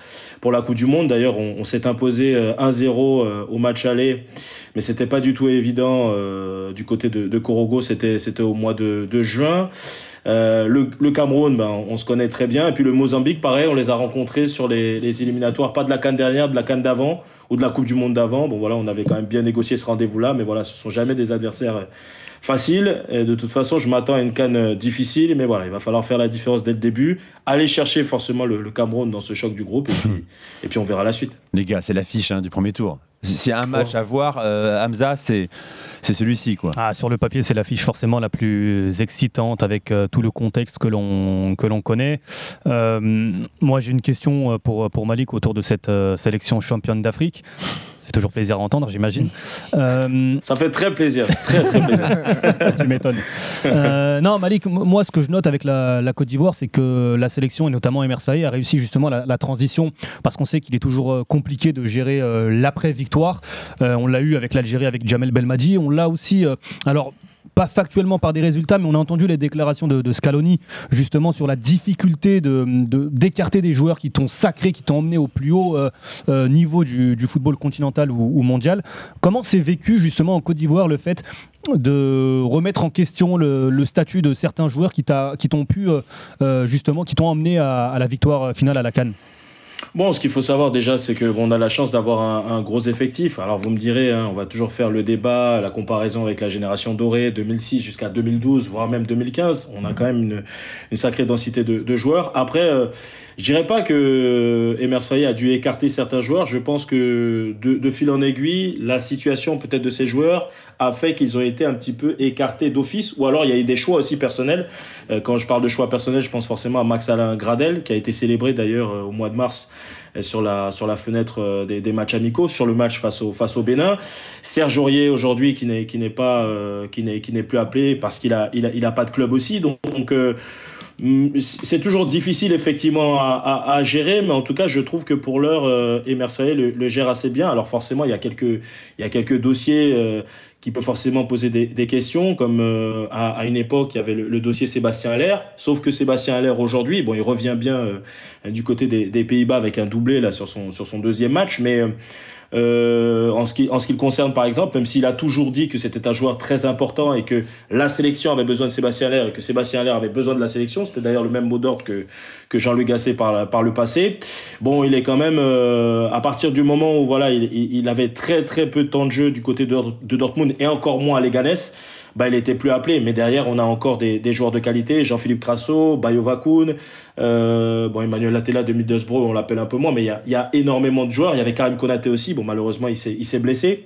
Coupe du Monde. D'ailleurs, on s'est imposé 1-0 au match aller, mais c'était pas du tout évident du côté de Korogo, c'était au mois de juin. Le Cameroun, on se connaît très bien. Et puis le Mozambique, pareil, on les a rencontrés sur les éliminatoires, pas de la CAN dernière, de la CAN d'avant ou de la Coupe du Monde d'avant. Bon voilà, on avait quand même bien négocié ce rendez-vous-là, mais voilà, ce sont jamais des adversaires faciles. Et de toute façon, je m'attends à une CAN difficile, mais voilà, il va falloir faire la différence dès le début, aller chercher forcément le Cameroun dans ce choc du groupe, et puis on verra la suite. Les gars, c'est l'affiche du premier tour. S'il y a un match à voir, Hamza, c'est celui-ci, quoi. Sur le papier, c'est l'affiche forcément la plus excitante avec tout le contexte que l'on connaît. Moi, j'ai une question pour Malik autour de cette sélection championne d'Afrique. Ça fait toujours plaisir à entendre, j'imagine. Ça fait très plaisir, très plaisir. Tu m'étonnes. Non, Malik, moi, ce que je note avec la Côte d'Ivoire, c'est que la sélection, et notamment Emer Saï, a réussi justement la transition, parce qu'on sait qu'il est toujours compliqué de gérer l'après-victoire. On l'a eu avec l'Algérie, avec Jamel Belmadi. On l'a aussi... alors, pas factuellement par des résultats, mais on a entendu les déclarations de Scaloni justement sur la difficulté d'écarter des joueurs qui t'ont sacré, qui t'ont emmené au plus haut niveau du football continental ou mondial. Comment c'est vécu justement en Côte d'Ivoire le fait de remettre en question le statut de certains joueurs qui t'ont emmené à la victoire finale à la CAN? Bon, ce qu'il faut savoir déjà, c'est que on a la chance d'avoir un gros effectif. Alors vous me direz, on va toujours faire le débat, la comparaison avec la génération dorée, 2006 jusqu'à 2012, voire même 2015. On a quand même une sacrée densité de joueurs. Après, je dirais pas que Emer Faye a dû écarter certains joueurs. Je pense que de fil en aiguille, la situation peut-être de ces joueurs a fait qu'ils ont été un petit peu écartés d'office, ou alors il y a eu des choix aussi personnels. Quand je parle de choix personnels, je pense forcément à Max-Alain Gradel, qui a été célébré d'ailleurs au mois de mars sur la fenêtre des matchs amicaux, sur le match face au Bénin. Serge Aurier aujourd'hui qui n'est plus appelé parce qu'il a pas de club aussi, donc c'est toujours difficile effectivement à gérer, mais en tout cas je trouve que pour l'heure Emer Faé le gère assez bien. Alors forcément il y a quelques dossiers qui peuvent forcément poser des questions, comme à une époque il y avait le dossier Sébastien Haller, sauf que Sébastien Haller aujourd'hui, bon, il revient bien du côté des Pays-Bas avec un doublé là sur son deuxième match, mais en ce qui le concerne par exemple, même s'il a toujours dit que c'était un joueur très important et que la sélection avait besoin de Sébastien Haller et que Sébastien Haller avait besoin de la sélection, c'était d'ailleurs le même mot d'ordre que Jean-Luc Gasset par le passé. Bon, il est quand même à partir du moment où voilà, il avait très très peu de temps de jeu du côté de Dortmund et encore moins à Leganés, il était plus appelé, mais derrière on a encore des joueurs de qualité, Jean-Philippe Crasso, Bayo Vakoun, Emmanuel Latela de Middlesbrough, on l'appelle un peu moins, mais il y a énormément de joueurs. Il y avait Karim Konaté aussi, bon malheureusement il s'est blessé,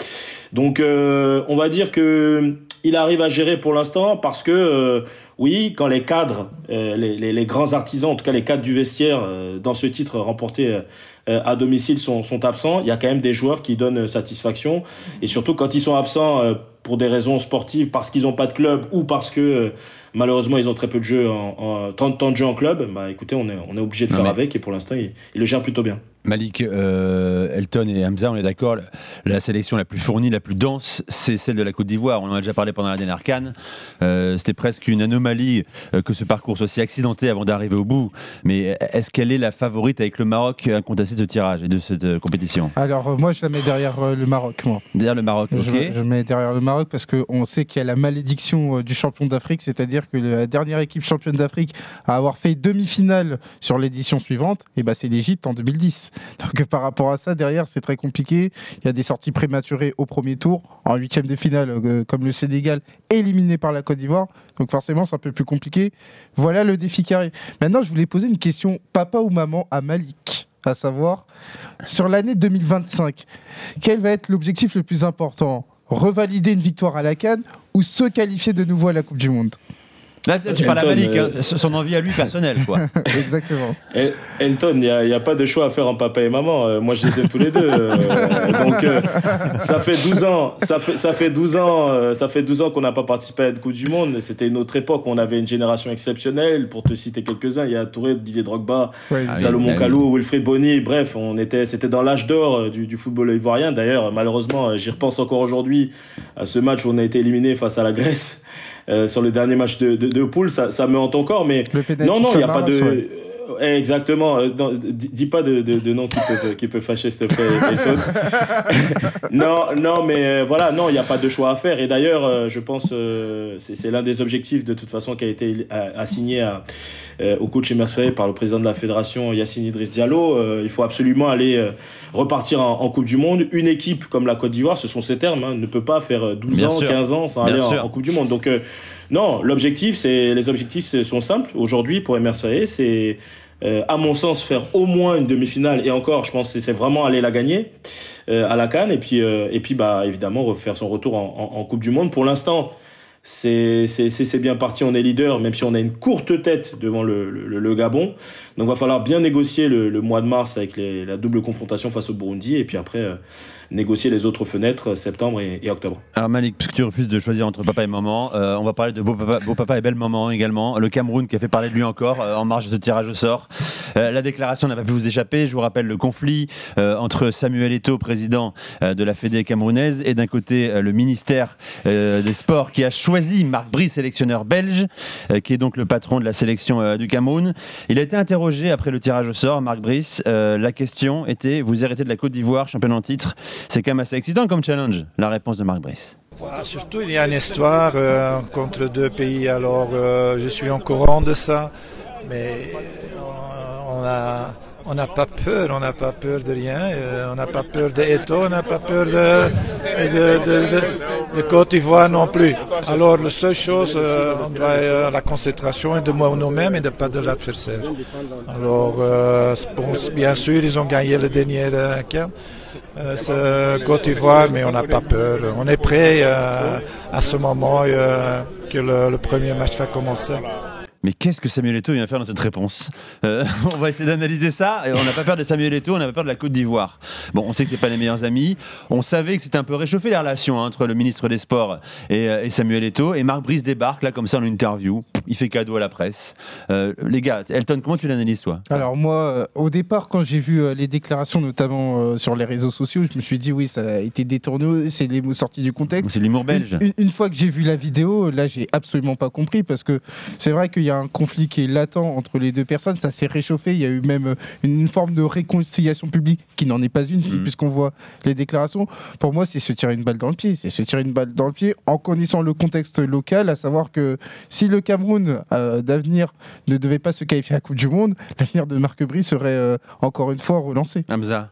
donc on va dire que il arrive à gérer pour l'instant parce que oui, quand les cadres, les grands artisans, en tout cas les cadres du vestiaire dans ce titre remporté à domicile sont absents, il y a quand même des joueurs qui donnent satisfaction, et surtout quand ils sont absents pour des raisons sportives, parce qu'ils n'ont pas de club ou parce que malheureusement ils ont très peu de jeu, temps de jeu en club, écoutez, on est obligé de faire avec, et pour l'instant il le gère plutôt bien. Malik, Elton et Hamza, on est d'accord, la sélection la plus fournie, la plus dense, c'est celle de la Côte d'Ivoire. On en a déjà parlé pendant la dernière CAN. C'était presque une anomalie que ce parcours soit si accidenté avant d'arriver au bout. Mais est-ce qu'elle est la favorite avec le Maroc incontesté de ce tirage et de cette compétition? Alors moi je la mets derrière le Maroc, moi. Derrière le Maroc, ok. Je mets derrière le Maroc parce qu'on sait qu'il y a la malédiction du champion d'Afrique, c'est-à-dire que la dernière équipe championne d'Afrique à avoir fait demi-finale sur l'édition suivante, c'est l'Égypte en 2010. Donc par rapport à ça, derrière, c'est très compliqué. Il y a des sorties prématurées au premier tour, en huitième de finale, comme le Sénégal, éliminé par la Côte d'Ivoire. Donc forcément, c'est un peu plus compliqué. Voilà le défi qui arrive. Maintenant, je voulais poser une question, papa ou maman, à Malik, à savoir, sur l'année 2025, quel va être l'objectif le plus important? Revalider une victoire à la CAN ou se qualifier de nouveau à la Coupe du Monde? Là, tu parles à Malik, son envie à lui personnelle, quoi. Exactement. Elton, il n'y a pas de choix à faire en papa et maman. Moi, je les aime tous les deux. Donc, ça fait 12 ans qu'on n'a pas participé à une Coupe du Monde. C'était une autre époque. On avait une génération exceptionnelle. Pour te citer quelques-uns, il y a Touré, Didier Drogba, Salomon Kalou, Wilfried Bony. Bref, c'était dans l'âge d'or du football ivoirien. D'ailleurs, malheureusement, j'y repense encore aujourd'hui à ce match où on a été éliminé face à la Grèce. Sur le dernier match de poule, ça me hante encore, mais non, il n'y a pas de... Ouais. Exactement, dis pas de noms qui peuvent fâcher, s'il te plaît, Elton. non, mais voilà, non, il n'y a pas de choix à faire, et d'ailleurs, je pense, c'est l'un des objectifs de toute façon qui a été assigné au coach Emer Faé par le président de la fédération, Yacine Idriss Diallo. Il faut absolument aller repartir en Coupe du Monde. Une équipe comme la Côte d'Ivoire, ce sont ses termes, ne peut pas faire 12 ans, 15 ans sans aller en Coupe du Monde. Donc non, les objectifs sont simples. Aujourd'hui, pour Emer Faé, c'est à mon sens faire au moins une demi-finale, et encore, je pense que c'est vraiment aller la gagner à la CAN, et puis évidemment refaire son retour en Coupe du Monde. Pour l'instant, c'est bien parti, on est leader, même si on a une courte tête devant le Gabon. Donc il va falloir bien négocier le mois de mars avec la double confrontation face au Burundi, et puis après négocier les autres fenêtres, septembre et octobre. Alors Malik, puisque tu refuses de choisir entre papa et maman, on va parler de beau papa et belle maman également. Le Cameroun qui a fait parler de lui encore en marge de tirage au sort. La déclaration n'a pas pu vous échapper. Je vous rappelle le conflit entre Samuel Eto'o, président de la Fédé camerounaise, et d'un côté le ministère des Sports qui a choisi Marc Brice, sélectionneur belge, qui est donc le patron de la sélection du Cameroun. Il a été interrogé après le tirage au sort, Marc Brice. La question était: vous héritez de la Côte d'Ivoire, championne en titre. C'est quand même assez excitant comme challenge. La réponse de Marc Brice. Voilà, surtout, il y a une histoire contre deux pays, alors je suis au courant de ça, mais on n'a pas peur de rien, on n'a pas peur d'Eto, on n'a pas peur de Côte d'Ivoire non plus. Alors la seule chose, on doit la concentration est de nous-mêmes et de pas de l'adversaire. Alors bien sûr ils ont gagné le dernier camp. Côte d'Ivoire, mais on n'a pas peur. On est prêt à ce moment que le premier match va commencer. Mais qu'est-ce que Samuel Eto'o vient faire dans cette réponse? On va essayer d'analyser ça. On n'a pas peur de Samuel Eto'o, on n'a pas peur de la Côte d'Ivoire. Bon, on sait que c'est pas les meilleurs amis. On savait que c'était un peu réchauffé les relations entre le ministre des Sports et Samuel Eto'o. Et Marc Brice débarque là comme ça en interview. Il fait cadeau à la presse. Les gars, Elton, comment tu l'analyses toi? Alors moi, au départ, quand j'ai vu les déclarations, notamment sur les réseaux sociaux, je me suis dit oui, ça a été détourné. C'est des mots sortis du contexte. C'est l'humour belge. Une fois que j'ai vu la vidéo, là, j'ai absolument pas compris parce que c'est vrai qu'il y a un conflit qui est latent entre les deux personnes, ça s'est réchauffé, il y a eu même une forme de réconciliation publique qui n'en est pas une, puisqu'on voit les déclarations. Pour moi, c'est se tirer une balle dans le pied, en connaissant le contexte local, à savoir que si le Cameroun d'avenir ne devait pas se qualifier à la Coupe du Monde, l'avenir de Marc Brice serait encore une fois relancé. Hamza.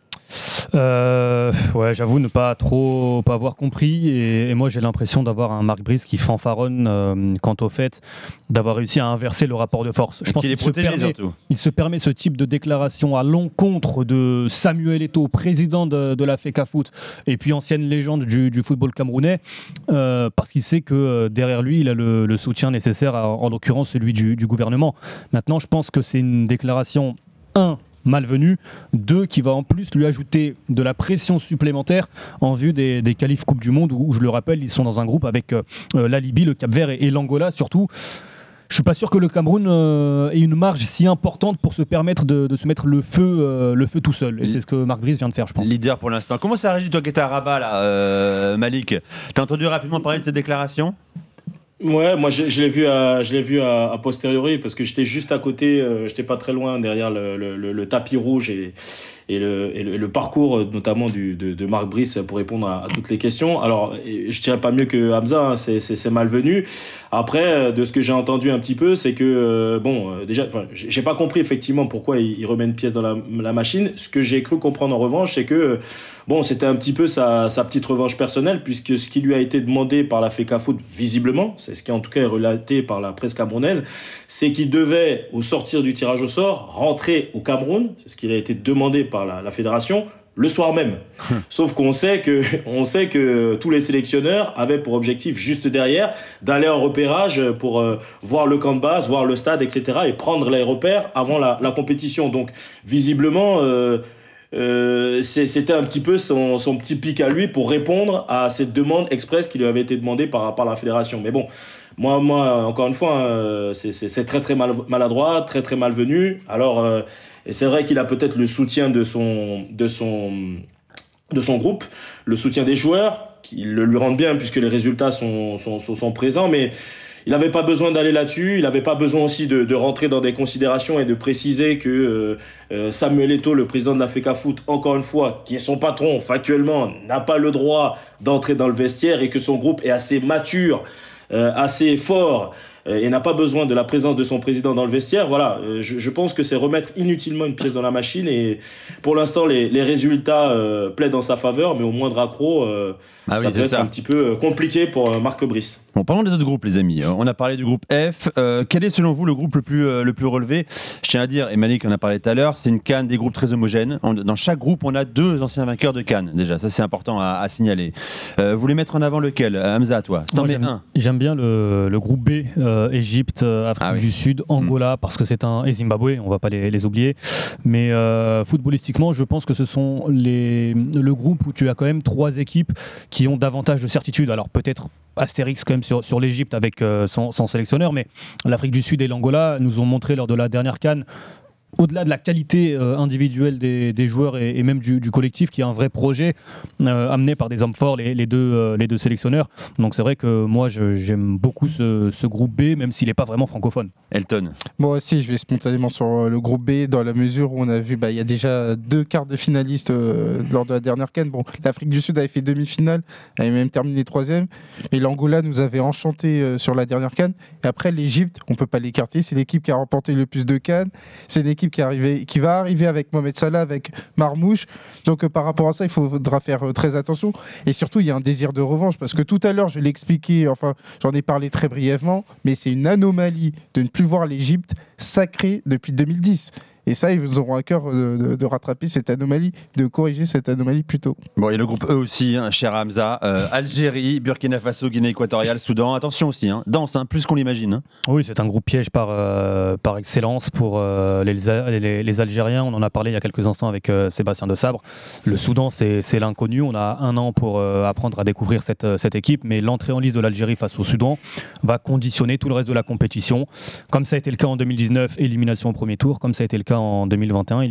Ouais, j'avoue ne pas avoir compris et moi j'ai l'impression d'avoir un Marc Brice qui fanfaronne quant au fait d'avoir réussi à inverser le rapport de force. Je pense qu'il se permet ce type de déclaration à l'encontre de Samuel Eto'o, président de la FECAFOOT et puis ancienne légende du football camerounais, parce qu'il sait que derrière lui il a le soutien nécessaire, en l'occurrence celui du gouvernement. Maintenant je pense que c'est une déclaration malvenu, 2 qui va en plus lui ajouter de la pression supplémentaire en vue des qualifs Coupe du Monde où, je le rappelle, ils sont dans un groupe avec la Libye, le Cap-Vert et l'Angola surtout. Je suis pas sûr que le Cameroun ait une marge si importante pour se permettre de se mettre le feu tout seul. Et c'est ce que Marc Brice vient de faire, je pense. Leader pour l'instant. Comment ça réagit toi qui étais à Rabat là, Malik? T'as entendu rapidement parler de cette déclaration? Ouais, moi je l'ai vu à posteriori parce que j'étais juste à côté, j'étais pas très loin derrière le tapis rouge et le parcours notamment de Marc Brice pour répondre à toutes les questions. Alors je dirais pas mieux que Hamza, hein, c'est malvenu. Après de ce que j'ai entendu un petit peu, c'est que déjà j'ai pas compris effectivement pourquoi il remet une pièce dans la machine. Ce que j'ai cru comprendre en revanche, c'est que c'était un petit peu sa petite revanche personnelle, puisque ce qui lui a été demandé par la FECAFOOT, visiblement, c'est ce qui en tout cas est relaté par la presse camerounaise, c'est qu'il devait, au sortir du tirage au sort, rentrer au Cameroun, c'est ce qui a été demandé par la fédération, le soir même. Sauf qu'on sait que tous les sélectionneurs avaient pour objectif, juste derrière, d'aller en repérage pour voir le camp de base, voir le stade, etc., et prendre les repères avant la compétition. Donc, visiblement... c'était un petit peu son petit pic à lui pour répondre à cette demande express qui lui avait été demandée par la fédération. Mais bon, moi encore une fois, c'est très très maladroit, très très malvenu. Alors, et c'est vrai qu'il a peut-être le soutien de son groupe, le soutien des joueurs, qui le lui rendent bien puisque les résultats sont présents, mais il n'avait pas besoin d'aller là-dessus, il n'avait pas besoin aussi de rentrer dans des considérations et de préciser que Samuel Eto'o, le président de la FECAFOOT, encore une fois, qui est son patron factuellement, n'a pas le droit d'entrer dans le vestiaire et que son groupe est assez mature, assez fort et n'a pas besoin de la présence de son président dans le vestiaire. Voilà, je pense que c'est remettre inutilement une pièce dans la machine et pour l'instant les résultats plaident en sa faveur, mais au moindre accroc, ça peut être un petit peu compliqué pour Marc Brice. Bon, parlons des autres groupes, les amis. On a parlé du groupe F. Quel est selon vous le groupe le plus relevé? Je tiens à dire, et Malik en a parlé tout à l'heure, c'est une CAN des groupes très homogènes. Dans chaque groupe, on a 2 anciens vainqueurs de CAN. Déjà, ça c'est important à signaler. Vous voulez mettre en avant lequel? Hamza, toi? J'aime bien le groupe B, Égypte, Afrique du Sud, Angola, parce que c'est et Zimbabwe, on va pas les oublier. Mais footballistiquement, je pense que ce sont le groupe où tu as quand même 3 équipes qui ont davantage de certitude. Alors peut-être Astérix quand même sur l'Égypte avec son sélectionneur, mais l'Afrique du Sud et l'Angola nous ont montré lors de la dernière CAN, au-delà de la qualité individuelle des joueurs et même du collectif, qui est un vrai projet amené par des hommes forts, les deux sélectionneurs. Donc c'est vrai que moi j'aime beaucoup ce groupe B, même s'il n'est pas vraiment francophone. Elton? Moi aussi, je vais spontanément sur le groupe B, dans la mesure où on a vu il y a déjà 2 quarts de finalistes lors de la dernière CAN. Bon, l'Afrique du Sud avait fait demi-finale, avait même terminé 3e, et l'Angola nous avait enchanté sur la dernière CAN. Et après l'Égypte, on peut pas l'écarter, c'est l'équipe qui a remporté le plus de CAN, c'est l'équipe équipe qui va arriver avec Mohamed Salah, avec Marmouche. Donc par rapport à ça, il faudra faire très attention. Et surtout, il y a un désir de revanche parce que tout à l'heure, je l'ai expliqué, enfin, j'en ai parlé très brièvement, mais c'est une anomalie de ne plus voir l'Égypte sacrée depuis 2010. Et ça, ils auront à cœur de rattraper cette anomalie, de corriger cette anomalie plus tôt. Bon, il y a le groupe E aussi, hein, cher Hamza. Algérie, Burkina Faso, Guinée équatoriale, Soudan. Attention aussi, dense, plus qu'on l'imagine. Hein. Oui, c'est un groupe piège par excellence pour les Algériens. On en a parlé il y a quelques instants avec Sébastien de Sabre. Le Soudan, c'est l'inconnu. On a 1 an pour apprendre à découvrir cette équipe, mais l'entrée en liste de l'Algérie face au Soudan va conditionner tout le reste de la compétition. Comme ça a été le cas en 2019, élimination au premier tour. Comme ça a été le cas en 2021,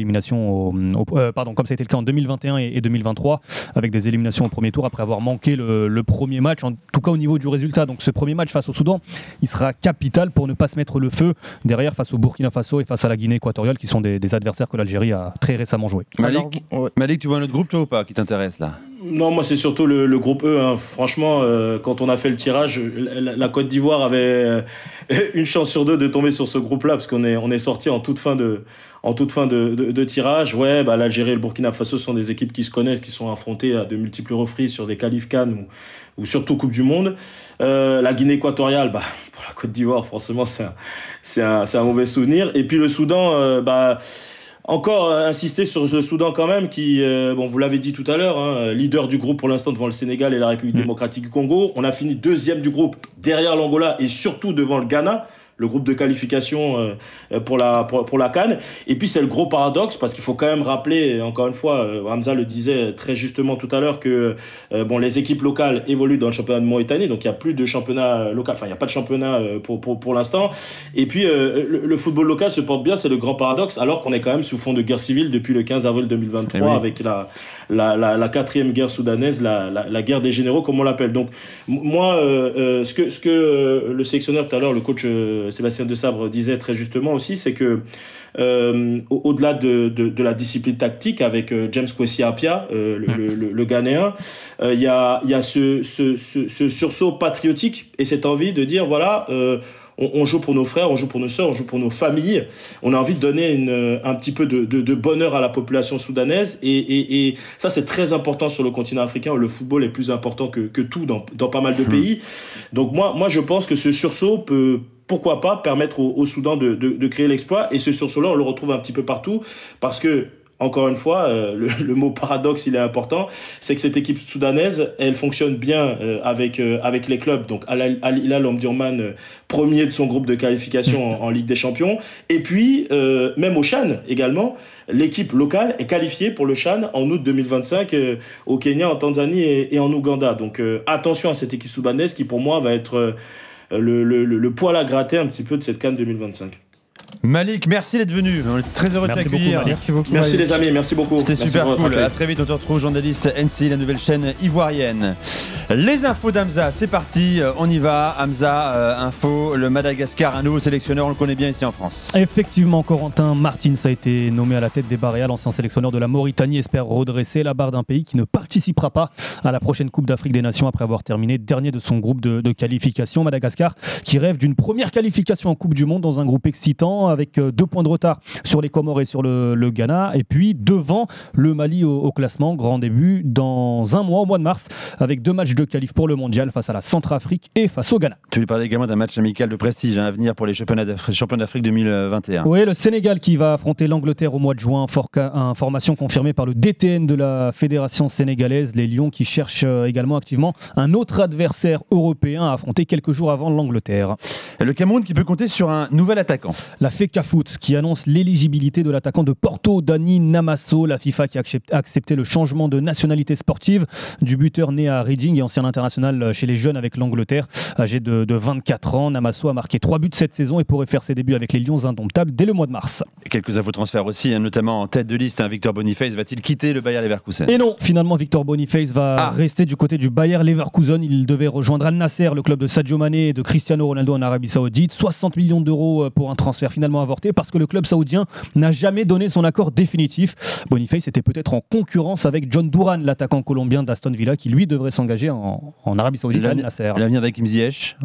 comme ça a été le cas en 2021 et 2023, avec des éliminations au premier tour après avoir manqué le premier match, en tout cas au niveau du résultat. Donc ce premier match face au Soudan, il sera capital pour ne pas se mettre le feu derrière face au Burkina Faso et face à la Guinée équatoriale, qui sont des adversaires que l'Algérie a très récemment joué. Malik, tu vois un autre groupe toi ou pas qui t'intéresse là? Non, moi c'est surtout le groupe E. Franchement, quand on a fait le tirage, la Côte d'Ivoire avait une chance sur 2 de tomber sur ce groupe-là, parce qu'on est sorti en toute fin de tirage. Ouais, l'Algérie et le Burkina Faso sont des équipes qui se connaissent, qui sont affrontées à de multiples reprises sur des qualifs CAN ou surtout Coupe du Monde. La Guinée équatoriale, pour la Côte d'Ivoire, forcément, c'est un mauvais souvenir. Et puis le Soudan, encore insister sur le Soudan quand même, qui, vous l'avez dit tout à l'heure, leader du groupe pour l'instant devant le Sénégal et la République démocratique du Congo. On a fini 2e du groupe derrière l'Angola et surtout devant le Ghana, le groupe de qualification pour la CAN. Et puis c'est le gros paradoxe, parce qu'il faut quand même rappeler, encore une fois, Hamza le disait très justement tout à l'heure, que les équipes locales évoluent dans le championnat de Mauritanie, donc il n'y a plus de championnat local, il n'y a pas de championnat pour l'instant. Et puis le football local se porte bien, c'est le grand paradoxe, alors qu'on est quand même sous fond de guerre civile depuis le 15 avril 2023, avec la 4e guerre soudanaise, la guerre des généraux, comme on l'appelle. Donc moi, ce que le sélectionneur tout à l'heure, le coach Sébastien de Sabre disait très justement aussi, c'est que au-delà de la discipline tactique avec James Kwesi Appiah, le Ghanéen, il y a ce sursaut patriotique et cette envie de dire voilà, on joue pour nos frères, on joue pour nos sœurs, on joue pour nos familles. On a envie de donner un petit peu de bonheur à la population soudanaise et ça c'est très important sur le continent africain où le football est plus important que tout dans pas mal de pays. Donc moi je pense que ce sursaut peut, pourquoi pas, permettre au Soudan de créer l'exploit. Et ce sursaut-là, on le retrouve un petit peu partout, parce que, encore une fois, le mot paradoxe, il est important, c'est que cette équipe soudanaise, elle fonctionne bien avec les clubs. Donc Al Hilal Omdurman, premier de son groupe de qualification en Ligue des Champions. Et puis, même au CHAN également, l'équipe locale est qualifiée pour le CHAN en août 2025 au Kenya, en Tanzanie et en Ouganda. Donc attention à cette équipe soudanaise qui, pour moi, va être le poil à gratter un petit peu de cette CAN 2025. Malik, merci d'être venu. On est très heureux de t'accueillir. Merci beaucoup. Merci les amis, merci beaucoup. C'était super cool. À très vite, on te retrouve, journaliste NCI, la nouvelle chaîne ivoirienne. Les infos d'Hamza, c'est parti. On y va. Hamza, info, le Madagascar, un nouveau sélectionneur, on le connaît bien ici en France. Effectivement, Corentin Martins a été nommé à la tête des Barréas. L'ancien sélectionneur de la Mauritanie espère redresser la barre d'un pays qui ne participera pas à la prochaine Coupe d'Afrique des Nations après avoir terminé dernier de son groupe de qualification. Madagascar qui rêve d'une première qualification en Coupe du Monde dans un groupe excitant avec 2 points de retard sur les Comores et sur le Ghana, et puis devant le Mali au classement. Grand début dans un mois, au mois de mars, avec 2 matchs de qualif pour le mondial face à la Centrafrique et face au Ghana. Tu lui parlais également d'un match amical de prestige à venir pour les championnats d'Afrique 2021. Oui, le Sénégal qui va affronter l'Angleterre au mois de juin, information confirmée par le DTN de la Fédération sénégalaise. Les Lions qui cherchent également activement un autre adversaire européen à affronter quelques jours avant l'Angleterre. Et le Cameroun qui peut compter sur un nouvel attaquant. La FECAFOOT qui annonce l'éligibilité de l'attaquant de Porto, Dani Namasso. La FIFA qui a accepté le changement de nationalité sportive du buteur né à Reading et ancien international chez les jeunes avec l'Angleterre. Âgé de 24 ans, Namasso a marqué 3 buts cette saison et pourrait faire ses débuts avec les Lions indomptables dès le mois de mars. Quelques infos transferts aussi, notamment en tête de liste. Victor Boniface va-t-il quitter le Bayer Leverkusen? Et non, finalement Victor Boniface va rester du côté du Bayer Leverkusen. Il devait rejoindre Al Nasser, le club de Sadio Mané et de Cristiano Ronaldo en Arabie Saoudite. 60 millions d'euros pour un transfert finalement avorté parce que le club saoudien n'a jamais donné son accord définitif. Boniface était peut-être en concurrence avec John Duran, l'attaquant colombien d'Aston Villa, qui lui devrait s'engager en Arabie Saoudite. L'avenir d'Hakim Ziyech,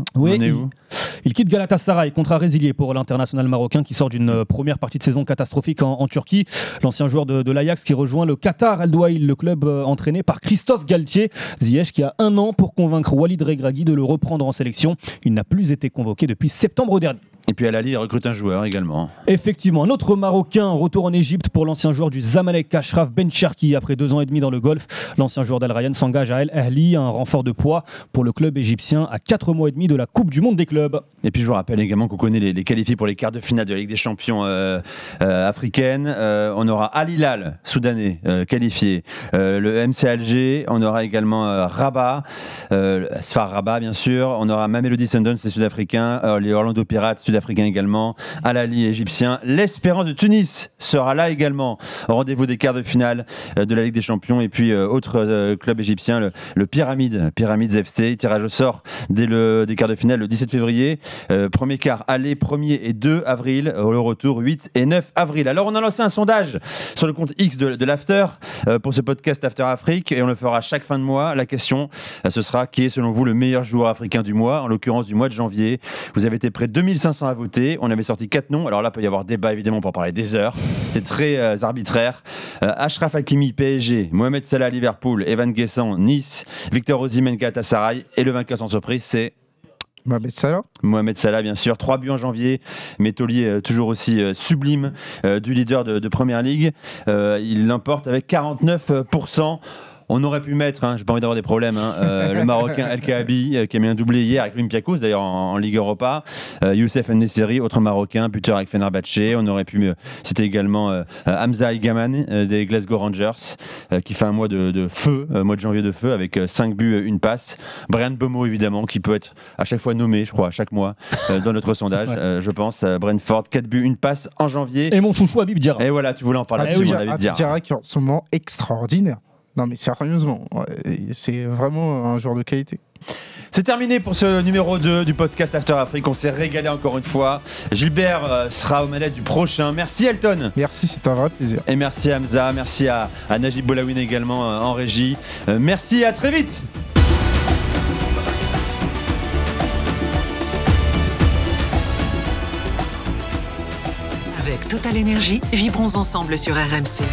il quitte Galatasaray, contrat résilié pour l'international marocain qui sort d'une première partie de saison saison catastrophique en Turquie. L'ancien joueur de l'Ajax qui rejoint le Qatar El Douaïl, le club entraîné par Christophe Galtier. Ziyech qui a 1 an pour convaincre Walid Regragui de le reprendre en sélection. Il n'a plus été convoqué depuis septembre dernier. Et puis Al Ahly recrute un joueur également. Effectivement, un autre Marocain, retour en Égypte pour l'ancien joueur du Zamalek, Achraf Ben Cherki. Après 2 ans et demi dans le Golfe, l'ancien joueur d'Al Rayyan s'engage à El Ahly, un renfort de poids pour le club égyptien à 4 mois et demi de la Coupe du Monde des clubs. Et puis je vous rappelle également qu'on connaît les qualifiés pour les quarts de finale de la Ligue des Champions africaine. On aura Al Hilal, soudanais, qualifié. Le MC Alger, on aura également Rabat, Sfar Rabat bien sûr. On aura Mamelodi Sundowns, les Sud-Africains, les Orlando Pirates, Sud-Africains également. Al Ahly, égyptien. L'Espérance de Tunis sera là également au rendez-vous des quarts de finale de la Ligue des Champions. Et puis autre club égyptien, le Pyramids FC. Tirage au sort des quarts de finale le 17 février. Premier quart aller 1er et 2 avril, le retour 8 et 9 avril. Alors on a lancé un sondage sur le compte X de l'After pour ce podcast After Afrique et on le fera chaque fin de mois. La question ce sera qui est selon vous le meilleur joueur africain du mois, en l'occurrence du mois de janvier. Vous avez été près de 2500 à voter, on avait sorti 4 noms, alors là il peut y avoir débat évidemment pour parler des heures, c'est très arbitraire. Achraf Hakimi PSG, Mohamed Salah Liverpool, Evan Guessant Nice, Victor Osimhen Galatasaray et le vainqueur sans surprise c'est Mohamed Salah, bien sûr. 3 buts en janvier, mais Taulier toujours aussi sublime du leader de Première Ligue. Il l'emporte avec 49%. On aurait pu mettre, j'ai pas envie d'avoir des problèmes, le Marocain El Kaabi qui a mis un doublé hier avec l'Olympiakos, d'ailleurs en Ligue Europa. Youssef En-Nesyri, autre Marocain, buteur avec Fenerbahçe. On aurait pu citer également Hamza Igaman des Glasgow Rangers qui fait un mois de feu, mois de janvier de feu avec 5 buts, 1 passe. Brian Bomo évidemment qui peut être à chaque fois nommé, je crois, chaque mois dans notre sondage, ouais. Je pense. Brentford, 4 buts, 1 passe en janvier. Et mon chouchou Habib Diarra. Et voilà, tu voulais en parler. Habib Diarra qui est en ce moment extraordinaire. Non mais sérieusement, c'est vraiment un joueur de qualité. C'est terminé pour ce numéro 2 du podcast After Afrique. On s'est régalé encore une fois. Gilbert sera aux manettes du prochain. Merci Elton. Merci, c'est un vrai plaisir. Et merci Hamza, merci à Najib Boulawine également en régie. Merci, à très vite. Avec Total Énergie, vibrons ensemble sur RMC.